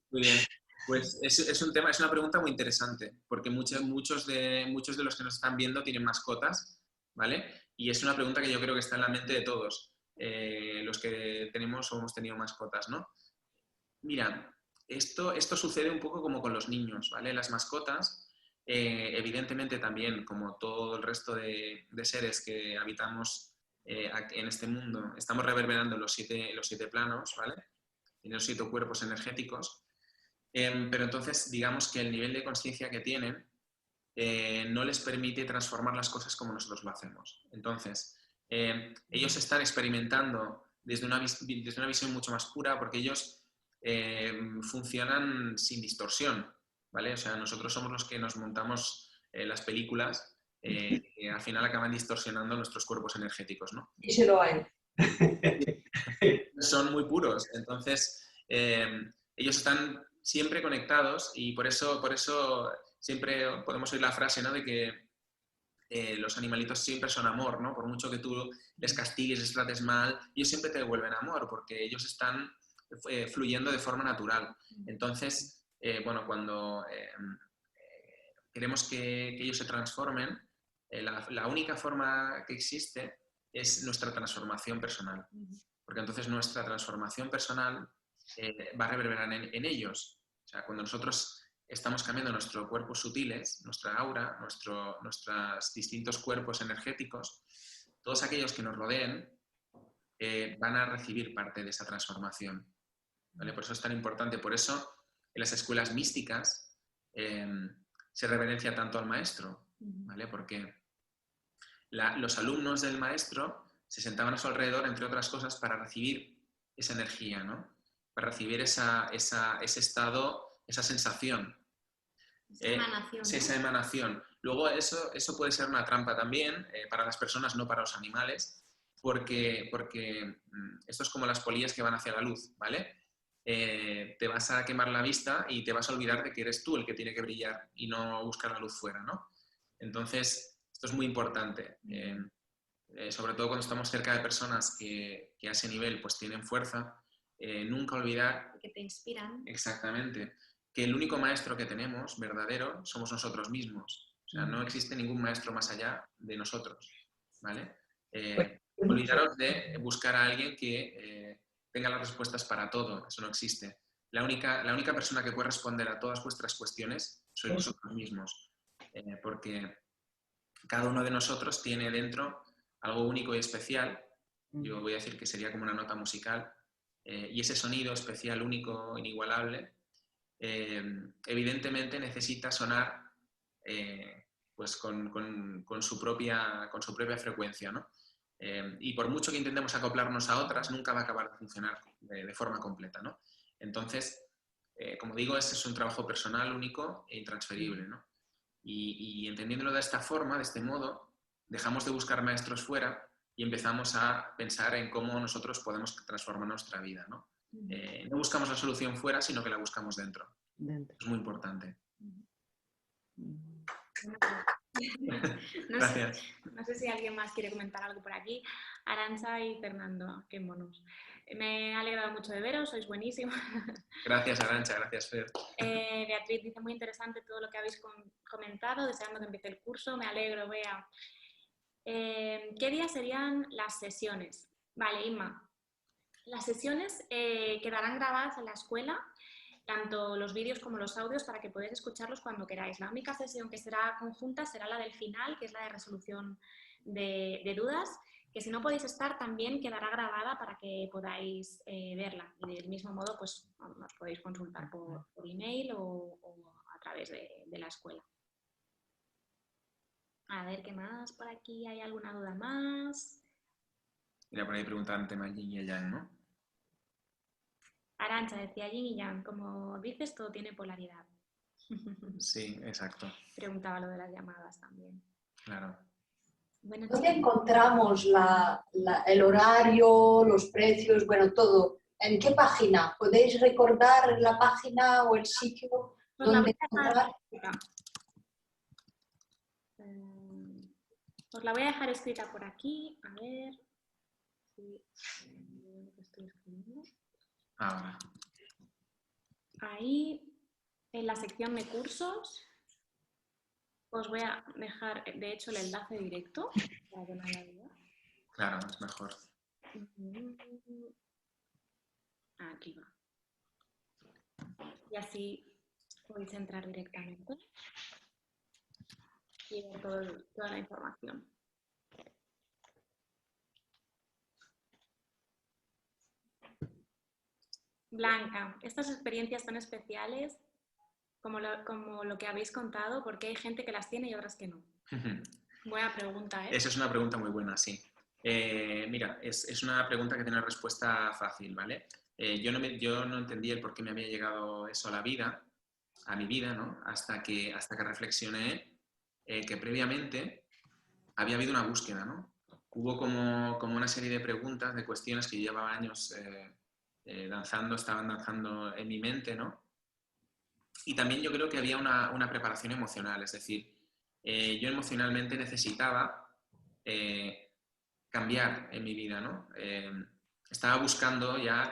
Muy bien. Pues es una pregunta muy interesante, porque muchos de los que nos están viendo tienen mascotas, ¿vale? Y es una pregunta que yo creo que está en la mente de todos, los que tenemos o hemos tenido mascotas, ¿no? Mira, esto sucede un poco como con los niños, ¿vale? Las mascotas, evidentemente también, como todo el resto de seres que habitamos en este mundo, estamos reverberando los siete planos, ¿vale? En los 7 cuerpos energéticos. Pero entonces, digamos que el nivel de conciencia que tienen no les permite transformar las cosas como nosotros lo hacemos. Entonces, ellos están experimentando desde una visión mucho más pura porque ellos funcionan sin distorsión, ¿vale? O sea, nosotros somos los que nos montamos las películas que al final acaban distorsionando nuestros cuerpos energéticos, ¿no? Y se lo hay. Son muy puros, entonces ellos están siempre conectados y por eso siempre podemos oír la frase, ¿no? De que los animalitos siempre son amor, ¿no? Por mucho que tú les castigues, les trates mal, ellos siempre te devuelven amor porque ellos están fluyendo de forma natural. Entonces, bueno, cuando queremos que ellos se transformen, la única forma que existe es nuestra transformación personal. Porque entonces nuestra transformación personal va a reverberar en ellos. O sea, cuando nosotros estamos cambiando nuestros cuerpos sutiles, nuestra aura, nuestros distintos cuerpos energéticos, todos aquellos que nos rodeen van a recibir parte de esa transformación. ¿Vale? Por eso es tan importante. Por eso en las escuelas místicas se reverencia tanto al maestro, ¿vale? Porque los alumnos del maestro se sentaban a su alrededor, entre otras cosas, para recibir esa energía, ¿no? Para recibir ese estado, esa sensación. Esa emanación. Luego eso puede ser una trampa también para las personas, no para los animales, porque esto es como las polillas que van hacia la luz, ¿vale? Te vas a quemar la vista y te vas a olvidar de que eres tú el que tiene que brillar y no buscar la luz fuera, ¿no? Entonces, esto es muy importante. Sobre todo cuando estamos cerca de personas que a ese nivel pues tienen fuerza, nunca olvidar... Que te inspiran. Exactamente. Que el único maestro que tenemos, verdadero, somos nosotros mismos. O sea, no existe ningún maestro más allá de nosotros, ¿vale? Olvidaros de buscar a alguien que tenga las respuestas para todo. Eso no existe. La única persona que puede responder a todas vuestras cuestiones sois vosotros mismos. Porque cada uno de nosotros tiene dentro algo único y especial. Yo voy a decir que sería como una nota musical. Y ese sonido especial, único, inigualable, evidentemente necesita sonar pues con su propia frecuencia, ¿no? Y por mucho que intentemos acoplarnos a otras, nunca va a acabar de funcionar de forma completa, ¿no? Entonces, como digo, este es un trabajo personal, único e intransferible, ¿no? Y entendiéndolo de esta forma, de este modo, dejamos de buscar maestros fuera y empezamos a pensar en cómo nosotros podemos transformar nuestra vida, ¿no? No buscamos la solución fuera, sino que la buscamos dentro. Dentro. Es muy importante. No Gracias. no sé si alguien más quiere comentar algo por aquí. Arantxa y Fernando, qué monos. Me ha alegrado mucho de veros, sois buenísimos. Gracias, Arantxa. Gracias, Fer. Beatriz dice muy interesante todo lo que habéis comentado, deseando que empiece el curso. Me alegro, Bea. ¿Qué días serían las sesiones? Vale, Inma. Las sesiones quedarán grabadas en la escuela, tanto los vídeos como los audios, para que podáis escucharlos cuando queráis. La única sesión que será conjunta será la del final, que es la de resolución de dudas, que si no podéis estar también quedará grabada para que podáis verla. Y del mismo modo, pues nos podéis consultar por email o a través de la escuela. A ver, ¿qué más? Por aquí hay alguna duda más. Mira, por ahí preguntaban el tema yin y el yang, ¿no? Arantxa decía yin y yang, como dices, todo tiene polaridad. Sí, exacto. Preguntaba lo de las llamadas también. Claro. Bueno, ¿Dónde encontramos el horario, los precios, bueno, todo? ¿En qué página? ¿Podéis recordar la página o el sitio donde encontrar? Os la voy a dejar escrita por aquí. A ver si estoy escribiendo. Ahora. Ahí, en la sección de cursos, os voy a dejar, de hecho, el enlace directo para que no haya duda. Claro, es mejor. Aquí va. Y así podéis entrar directamente y ver toda la información. Blanca, estas experiencias tan especiales como lo que habéis contado, porque hay gente que las tiene y otras que no. Buena pregunta, ¿eh? Esa es una pregunta muy buena, sí. Mira, es una pregunta que tiene respuesta fácil, ¿vale? Yo no entendí el por qué me había llegado eso a mi vida, ¿no? Hasta que reflexioné que previamente había habido una búsqueda, ¿no? Hubo como una serie de preguntas, de cuestiones que yo llevaba años estaban danzando en mi mente, ¿no? Y también yo creo que había una preparación emocional, es decir, yo emocionalmente necesitaba cambiar en mi vida, ¿no? Estaba buscando ya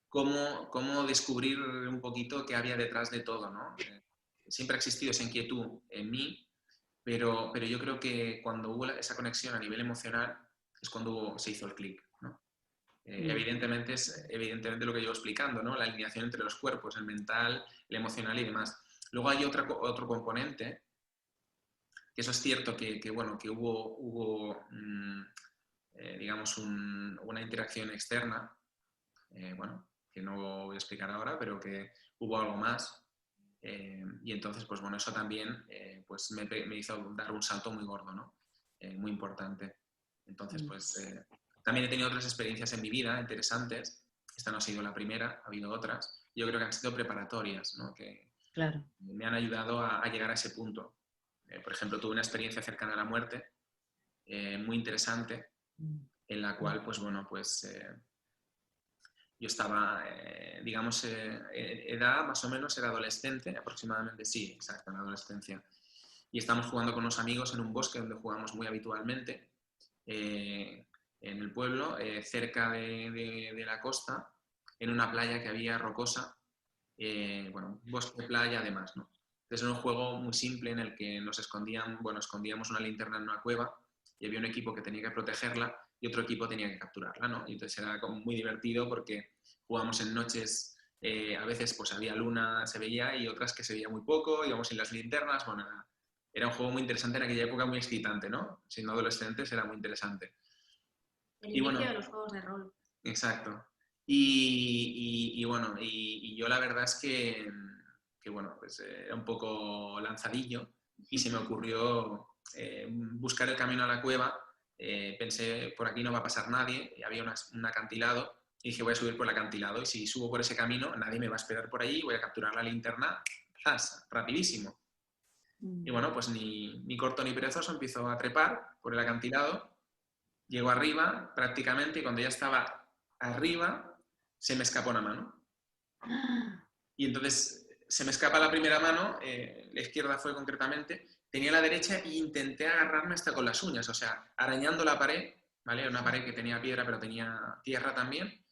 cómo descubrir un poquito qué había detrás de todo, ¿no? Siempre ha existido esa inquietud en mí, pero yo creo que cuando hubo esa conexión a nivel emocional es cuando se hizo el clic, ¿no? Evidentemente es lo que llevo explicando, ¿no? La alineación entre los cuerpos, el mental, el emocional y demás. Luego hay otro componente, que eso es cierto que hubo digamos, una interacción externa, que no voy a explicar ahora, pero que hubo algo más. Y entonces, pues bueno, eso también pues me hizo dar un salto muy gordo, ¿no? Muy importante. Entonces, pues también he tenido otras experiencias en mi vida interesantes. Esta no ha sido la primera, ha habido otras. Yo creo que han sido preparatorias, ¿no? Que Claro. me han ayudado a llegar a ese punto. Por ejemplo, tuve una experiencia cercana a la muerte, muy interesante, en la cual, pues bueno, yo estaba, digamos, edad más o menos, era adolescente, aproximadamente, sí, exacto, en la adolescencia. Y estábamos jugando con unos amigos en un bosque donde jugamos muy habitualmente, en el pueblo, cerca de la costa, en una playa que había rocosa, un bosque, playa, además, ¿no? Entonces era un juego muy simple en el que escondíamos una linterna en una cueva y había un equipo que tenía que protegerla y otro equipo tenía que capturarla, ¿no? Y entonces era como muy divertido porque jugábamos en noches, a veces pues había luna, se veía, y otras que se veía muy poco, íbamos sin las linternas, bueno, era un juego muy interesante en aquella época, muy excitante, ¿no? Siendo adolescentes era muy interesante. El inicio de los juegos de rol. Exacto. Y yo la verdad es que era un poco lanzadillo y se me ocurrió buscar el camino a la cueva. Pensé, por aquí no va a pasar nadie, y había un acantilado, y dije, voy a subir por el acantilado, y si subo por ese camino, nadie me va a esperar por allí, voy a capturar la linterna, ¡zas!, rapidísimo. Y bueno, pues ni corto ni perezoso, empiezo a trepar por el acantilado, llego arriba prácticamente, y cuando ya estaba arriba, se me escapó una mano. Y entonces se me escapa la primera mano, la izquierda fue concretamente, tenía la derecha e intenté agarrarme hasta con las uñas, o sea, arañando la pared, ¿vale? Una pared que tenía piedra pero tenía tierra también.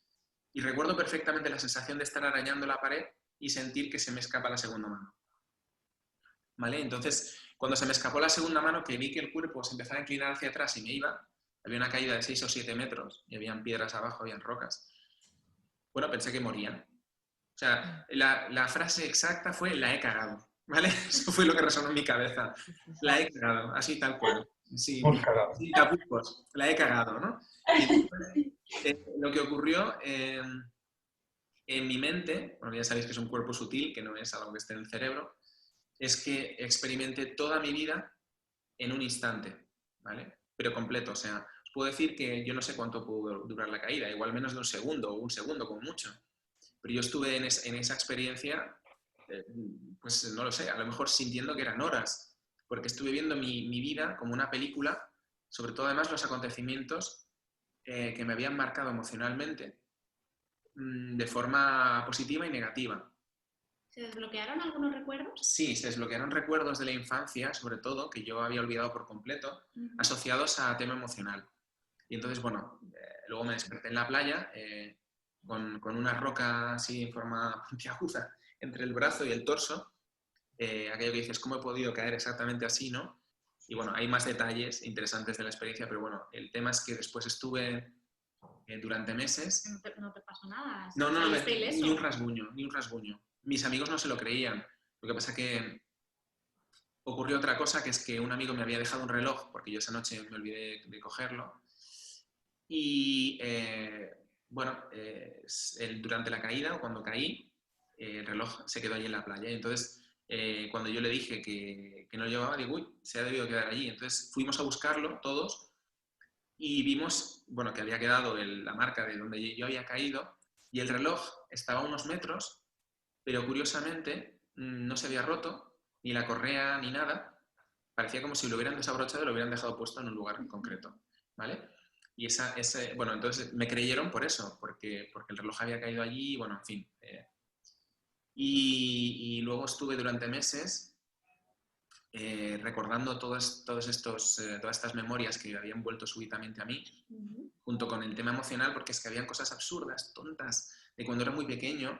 Y recuerdo perfectamente la sensación de estar arañando la pared y sentir que se me escapa la segunda mano. ¿Vale? Entonces, cuando se me escapó la segunda mano, que vi que el cuerpo se empezaba a inclinar hacia atrás y me iba, había una caída de 6 o 7 metros y habían piedras abajo, habían rocas. Bueno, pensé que morían. O sea, la frase exacta fue "la he cagado". ¿Vale? Eso fue lo que resonó en mi cabeza. La he cagado, así tal cual. Sí, sí, tapujos, la he cagado, ¿no? Y entonces, lo que ocurrió en mi mente, bueno, ya sabéis que es un cuerpo sutil, que no es algo que esté en el cerebro, es que experimenté toda mi vida en un instante, ¿vale? Pero completo, o sea, os puedo decir que yo no sé cuánto pudo durar la caída, igual menos de un segundo o un segundo como mucho, pero yo estuve en esa experiencia, pues no lo sé, a lo mejor sintiendo que eran horas, porque estuve viendo mi vida como una película, sobre todo además los acontecimientos que me habían marcado emocionalmente de forma positiva y negativa. ¿Se desbloquearon algunos recuerdos? Sí, se desbloquearon recuerdos de la infancia, sobre todo, que yo había olvidado por completo, asociados a tema emocional. Y entonces, bueno, luego me desperté en la playa con una roca así en forma puntiaguda entre el brazo y el torso. Aquello que dices, ¿cómo he podido caer exactamente así, no? Y bueno, hay más detalles interesantes de la experiencia, pero bueno, el tema es que después estuve durante meses... No te pasó nada. No, ni un rasguño, ni un rasguño. Mis amigos no se lo creían. Lo que pasa que ocurrió otra cosa, que es que un amigo me había dejado un reloj, porque yo esa noche me olvidé de cogerlo. Y bueno, durante la caída, o cuando caí, el reloj se quedó allí en la playa. Y entonces, cuando yo le dije que no lo llevaba, digo, uy, se ha debido quedar allí. Entonces fuimos a buscarlo todos y vimos, bueno, que había quedado la marca de donde yo había caído y el reloj estaba a unos metros, pero curiosamente no se había roto, ni la correa ni nada. Parecía como si lo hubieran desabrochado y lo hubieran dejado puesto en un lugar concreto, ¿vale? Y bueno, entonces me creyeron por eso, porque el reloj había caído allí, bueno, en fin. Y luego estuve durante meses recordando todas estas memorias que habían vuelto súbitamente a mí, junto con el tema emocional, porque es que habían cosas absurdas, tontas, de cuando era muy pequeño,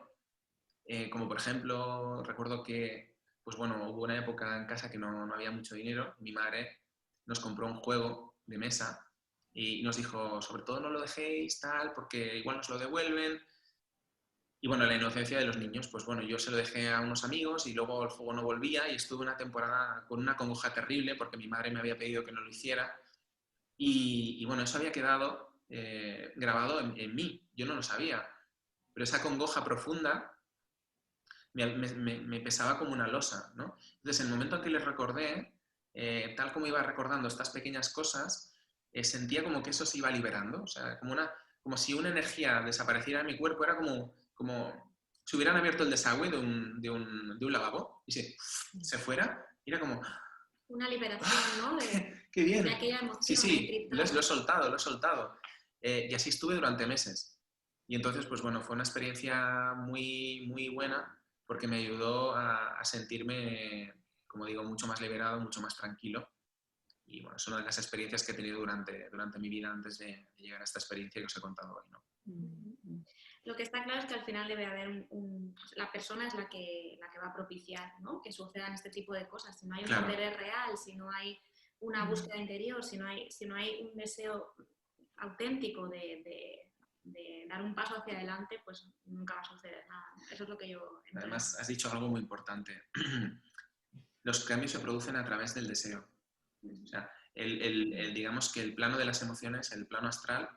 como por ejemplo, recuerdo que, pues bueno, hubo una época en casa que no había mucho dinero, mi madre nos compró un juego de mesa y nos dijo, sobre todo no lo dejéis, tal, porque igual nos lo devuelven. Y bueno, la inocencia de los niños, pues bueno, yo se lo dejé a unos amigos y luego el juego no volvía y estuve una temporada con una congoja terrible porque mi madre me había pedido que no lo hiciera. Y bueno, eso había quedado grabado en mí, yo no lo sabía. Pero esa congoja profunda me pesaba como una losa, ¿no? Entonces, el momento en que les recordé, tal como iba recordando estas pequeñas cosas, sentía como que eso se iba liberando, o sea, como si una energía desapareciera de mi cuerpo, era como si hubieran abierto el desagüe de un lavabo y se fuera, y era como... Una liberación, ¿no? ¡Qué bien! De aquella emoción. Sí, lo he soltado. Y así estuve durante meses. Y entonces, pues bueno, fue una experiencia muy, muy buena porque me ayudó a sentirme, como digo, mucho más liberado, mucho más tranquilo. Y bueno, es una de las experiencias que he tenido durante mi vida antes de llegar a esta experiencia que os he contado hoy, ¿no? Lo que está claro es que al final debe haber la persona es la que va a propiciar, ¿no? Que sucedan este tipo de cosas. Si no hay un interés real, si no hay una búsqueda interior, si no hay un deseo auténtico de dar un paso hacia adelante, pues nunca va a suceder nada. Eso es lo que yo entiendo. Además, has dicho algo muy importante. Los cambios se producen a través del deseo. O sea, digamos que el plano de las emociones, el plano astral,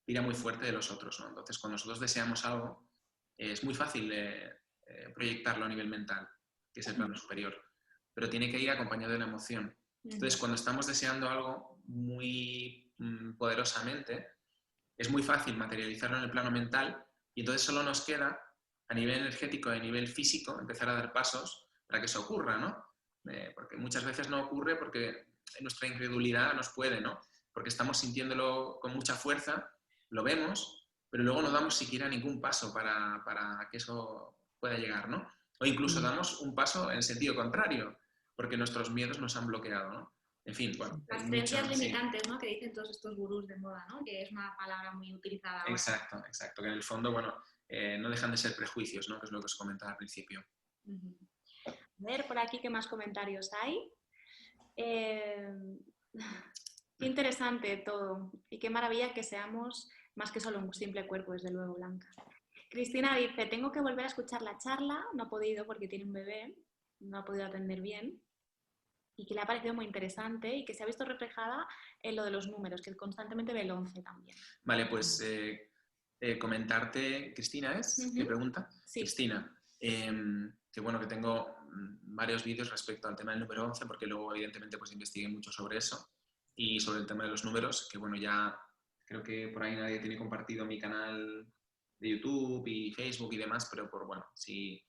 tira muy fuerte de los otros, ¿no? Entonces, cuando nosotros deseamos algo, es muy fácil proyectarlo a nivel mental, que es el plano superior, pero tiene que ir acompañado de una emoción. Entonces, cuando estamos deseando algo muy poderosamente, es muy fácil materializarlo en el plano mental y entonces solo nos queda, a nivel energético y a nivel físico, empezar a dar pasos para que eso ocurra, ¿no? Porque muchas veces no ocurre porque nuestra incredulidad nos puede, ¿no? Porque estamos sintiéndolo con mucha fuerza, lo vemos, pero luego no damos siquiera ningún paso para que eso pueda llegar, ¿no? O incluso damos un paso en sentido contrario, porque nuestros miedos nos han bloqueado, ¿no? En fin, bueno. Las hay creencias mucho, limitantes, ¿no? Que dicen todos estos gurús de moda, ¿no? Que es una palabra muy utilizada ahora. Exacto, exacto. Que en el fondo, bueno, no dejan de ser prejuicios, ¿no? Que es lo que os comentaba al principio. A ver, por aquí, ¿qué más comentarios hay? Qué interesante todo. Y qué maravilla que seamos más que solo un simple cuerpo, desde luego, Blanca. Cristina dice, tengo que volver a escuchar la charla. No ha podido porque tiene un bebé. No ha podido atender bien. Y que le ha parecido muy interesante y que se ha visto reflejada en lo de los números, que constantemente ve el 11 también. Vale, pues comentarte, Cristina, ¿es? ¿Qué pregunta? Sí. Cristina, que bueno, que tengo varios vídeos respecto al tema del número 11, porque luego evidentemente pues investigué mucho sobre eso y sobre el tema de los números, que bueno, ya creo que por ahí nadie tiene compartido mi canal de YouTube y Facebook y demás, pero por bueno, si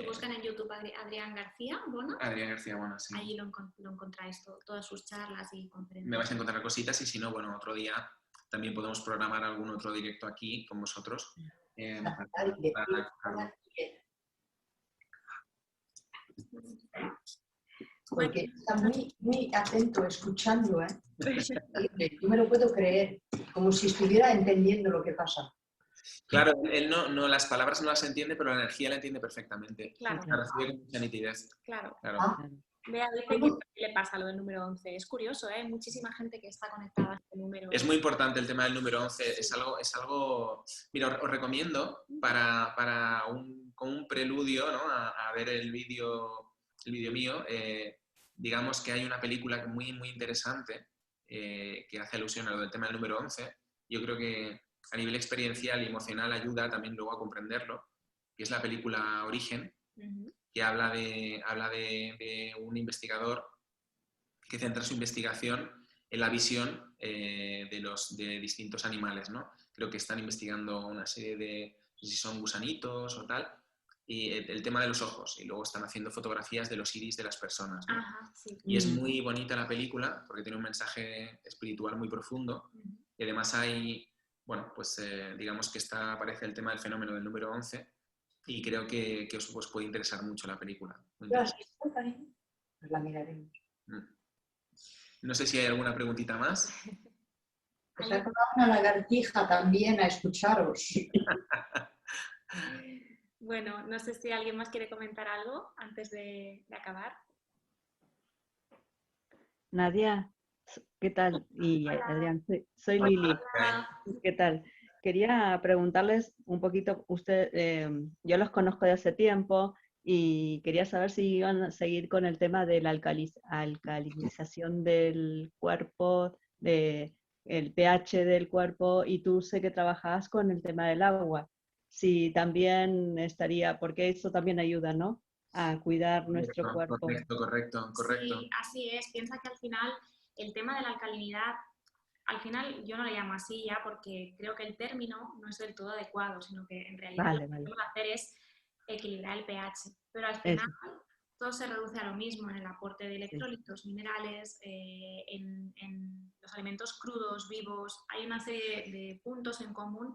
buscan en YouTube Adrián García Bona. Adrián García Bona, sí. Allí lo encontráis, todas sus charlas y conferencias. Me vais a encontrar cositas y si no, bueno, otro día también podemos programar algún otro directo aquí con vosotros. Porque está muy, muy atento escuchando, ¿eh? Yo me lo puedo creer, como si estuviera entendiendo lo que pasa. Claro, él no, las palabras no las entiende, pero la energía la entiende perfectamente. Claro. La recibe con mucha nitidez. Claro. Ah. Vea, dice que le pasa lo del número 11. Es curioso, ¿eh? Hay muchísima gente que está conectada a este número. Es muy importante el tema del número 11. Sí. Es algo... Mira, os recomiendo como un preludio, ¿no? a ver el vídeo mío. Digamos que hay una película muy, muy interesante que hace alusión a lo del tema del número 11. Yo creo que a nivel experiencial y emocional ayuda también luego a comprenderlo, que es la película Origen, que habla de un investigador que centra su investigación en la visión de distintos animales, ¿no? Creo que están investigando una serie de, no sé si son gusanitos o tal, y el tema de los ojos, y luego están haciendo fotografías de los iris de las personas, ¿no? Ajá, sí. Y es muy bonita la película porque tiene un mensaje espiritual muy profundo, y además hay, bueno, pues digamos que aparece el tema del fenómeno del número 11, y creo que os puede interesar mucho la película. Pues la miraremos. No sé si hay alguna preguntita más. Se ha colado una lagartija también a escucharos. Bueno, no sé si alguien más quiere comentar algo antes de acabar. Nadia, ¿qué tal? Y hola. Adrián, soy Lili. Hola. ¿Qué tal? Quería preguntarles un poquito, yo los conozco de hace tiempo y quería saber si iban a seguir con el tema de la alcalinización del cuerpo, el pH del cuerpo, y tú sé que trabajabas con el tema del agua. Si también estaría, porque eso también ayuda, ¿no? A cuidar nuestro cuerpo. Correcto. Sí, así es. Piensa que al final el tema de la alcalinidad, al final yo no le llamo así ya porque creo que el término no es del todo adecuado, sino que en realidad lo que podemos hacer es equilibrar el pH. Pero al final todo se reduce a lo mismo en el aporte de electrolitos, minerales, en los alimentos crudos, vivos. Hay una serie de puntos en común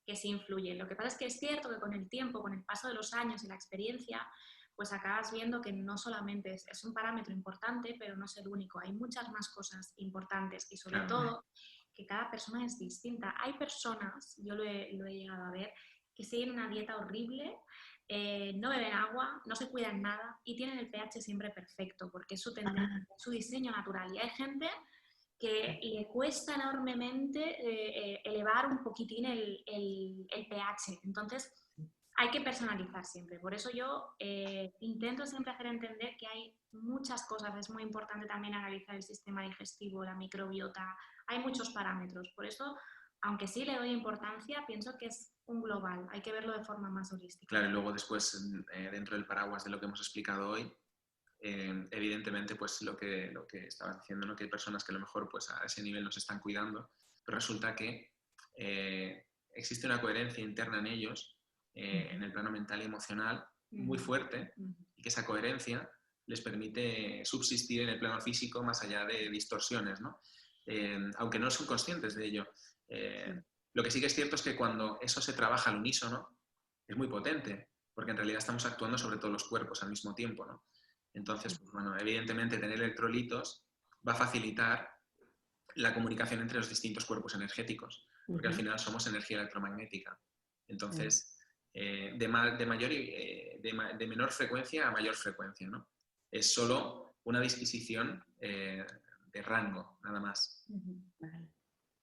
que se influyen. Lo que pasa es que es cierto que con el tiempo, con el paso de los años y la experiencia, pues acabas viendo que no solamente es un parámetro importante, pero no es el único. Hay muchas más cosas importantes y sobre todo que cada persona es distinta. Hay personas, yo lo he llegado a ver, que siguen una dieta horrible, no beben agua, no se cuidan nada y tienen el pH siempre perfecto porque es su tendencia, su diseño natural. Y hay gente que le cuesta enormemente elevar un poquitín el pH. Entonces, hay que personalizar siempre. Por eso yo intento siempre hacer entender que hay muchas cosas. Es muy importante también analizar el sistema digestivo, la microbiota. Hay muchos parámetros. Por eso, aunque sí le doy importancia, pienso que es un global. Hay que verlo de forma más holística. Claro, y luego después, dentro del paraguas de lo que hemos explicado hoy, evidentemente, pues lo que estabas diciendo, ¿no? Que hay personas que a lo mejor pues, a ese nivel no se están cuidando, pero resulta que existe una coherencia interna en ellos, en el plano mental y emocional, muy fuerte, y que esa coherencia les permite subsistir en el plano físico más allá de distorsiones, ¿no? Aunque no son conscientes de ello. Lo que sí que es cierto es que cuando eso se trabaja al unísono, es muy potente, porque en realidad estamos actuando sobre todos los cuerpos al mismo tiempo, ¿no? Entonces, pues, bueno, evidentemente tener electrolitos va a facilitar la comunicación entre los distintos cuerpos energéticos, porque al final somos energía electromagnética. Entonces, de menor frecuencia a mayor frecuencia, ¿no? Es solo una disquisición de rango, nada más. Vale.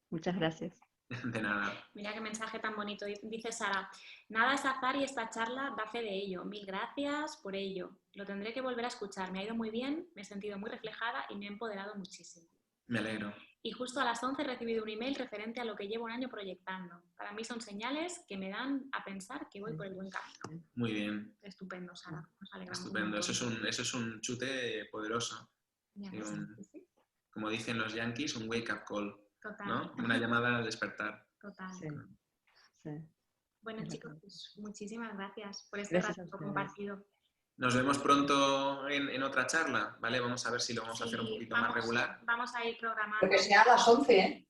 Muchas gracias. De nada. Mira qué mensaje tan bonito. Dice Sara, nada es azar y esta charla da fe de ello. Mil gracias por ello. Lo tendré que volver a escuchar. Me ha ido muy bien, me he sentido muy reflejada y me he empoderado muchísimo. Me alegro. Y justo a las 11 he recibido un email referente a lo que llevo un año proyectando. Para mí son señales que me dan a pensar que voy por el buen camino. Muy bien. Estupendo, Sara. Nos alegramos. Estupendo. Eso es un chute poderoso. Ya, Sí, sí. Como dicen los yankees, un wake-up call. Total. ¿No? Una llamada al despertar. Total. Sí. Sí. Bueno, chicos, pues muchísimas gracias por este Gracias a rato ustedes. compartido. Nos vemos pronto en otra charla, ¿vale? Vamos a ver si lo vamos a hacer un Sí, poquito más regular. Vamos a ir programando. Pero que sea a las 11, ¿eh?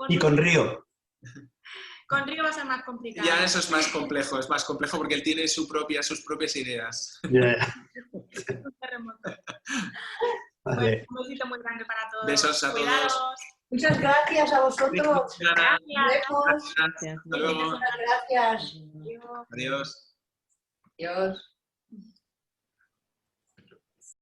Y con Río. Con Río va a ser más complicado. Ya eso es más complejo porque él tiene sus propias ideas. Yeah. Es un terremoto. Vale. Bueno, un besito muy grande para todos. Besos a todos. Cuidados. Muchas gracias a vosotros. Gracias. Nos vemos. Hasta luego. Muchas gracias. Adiós. Adiós. Adiós.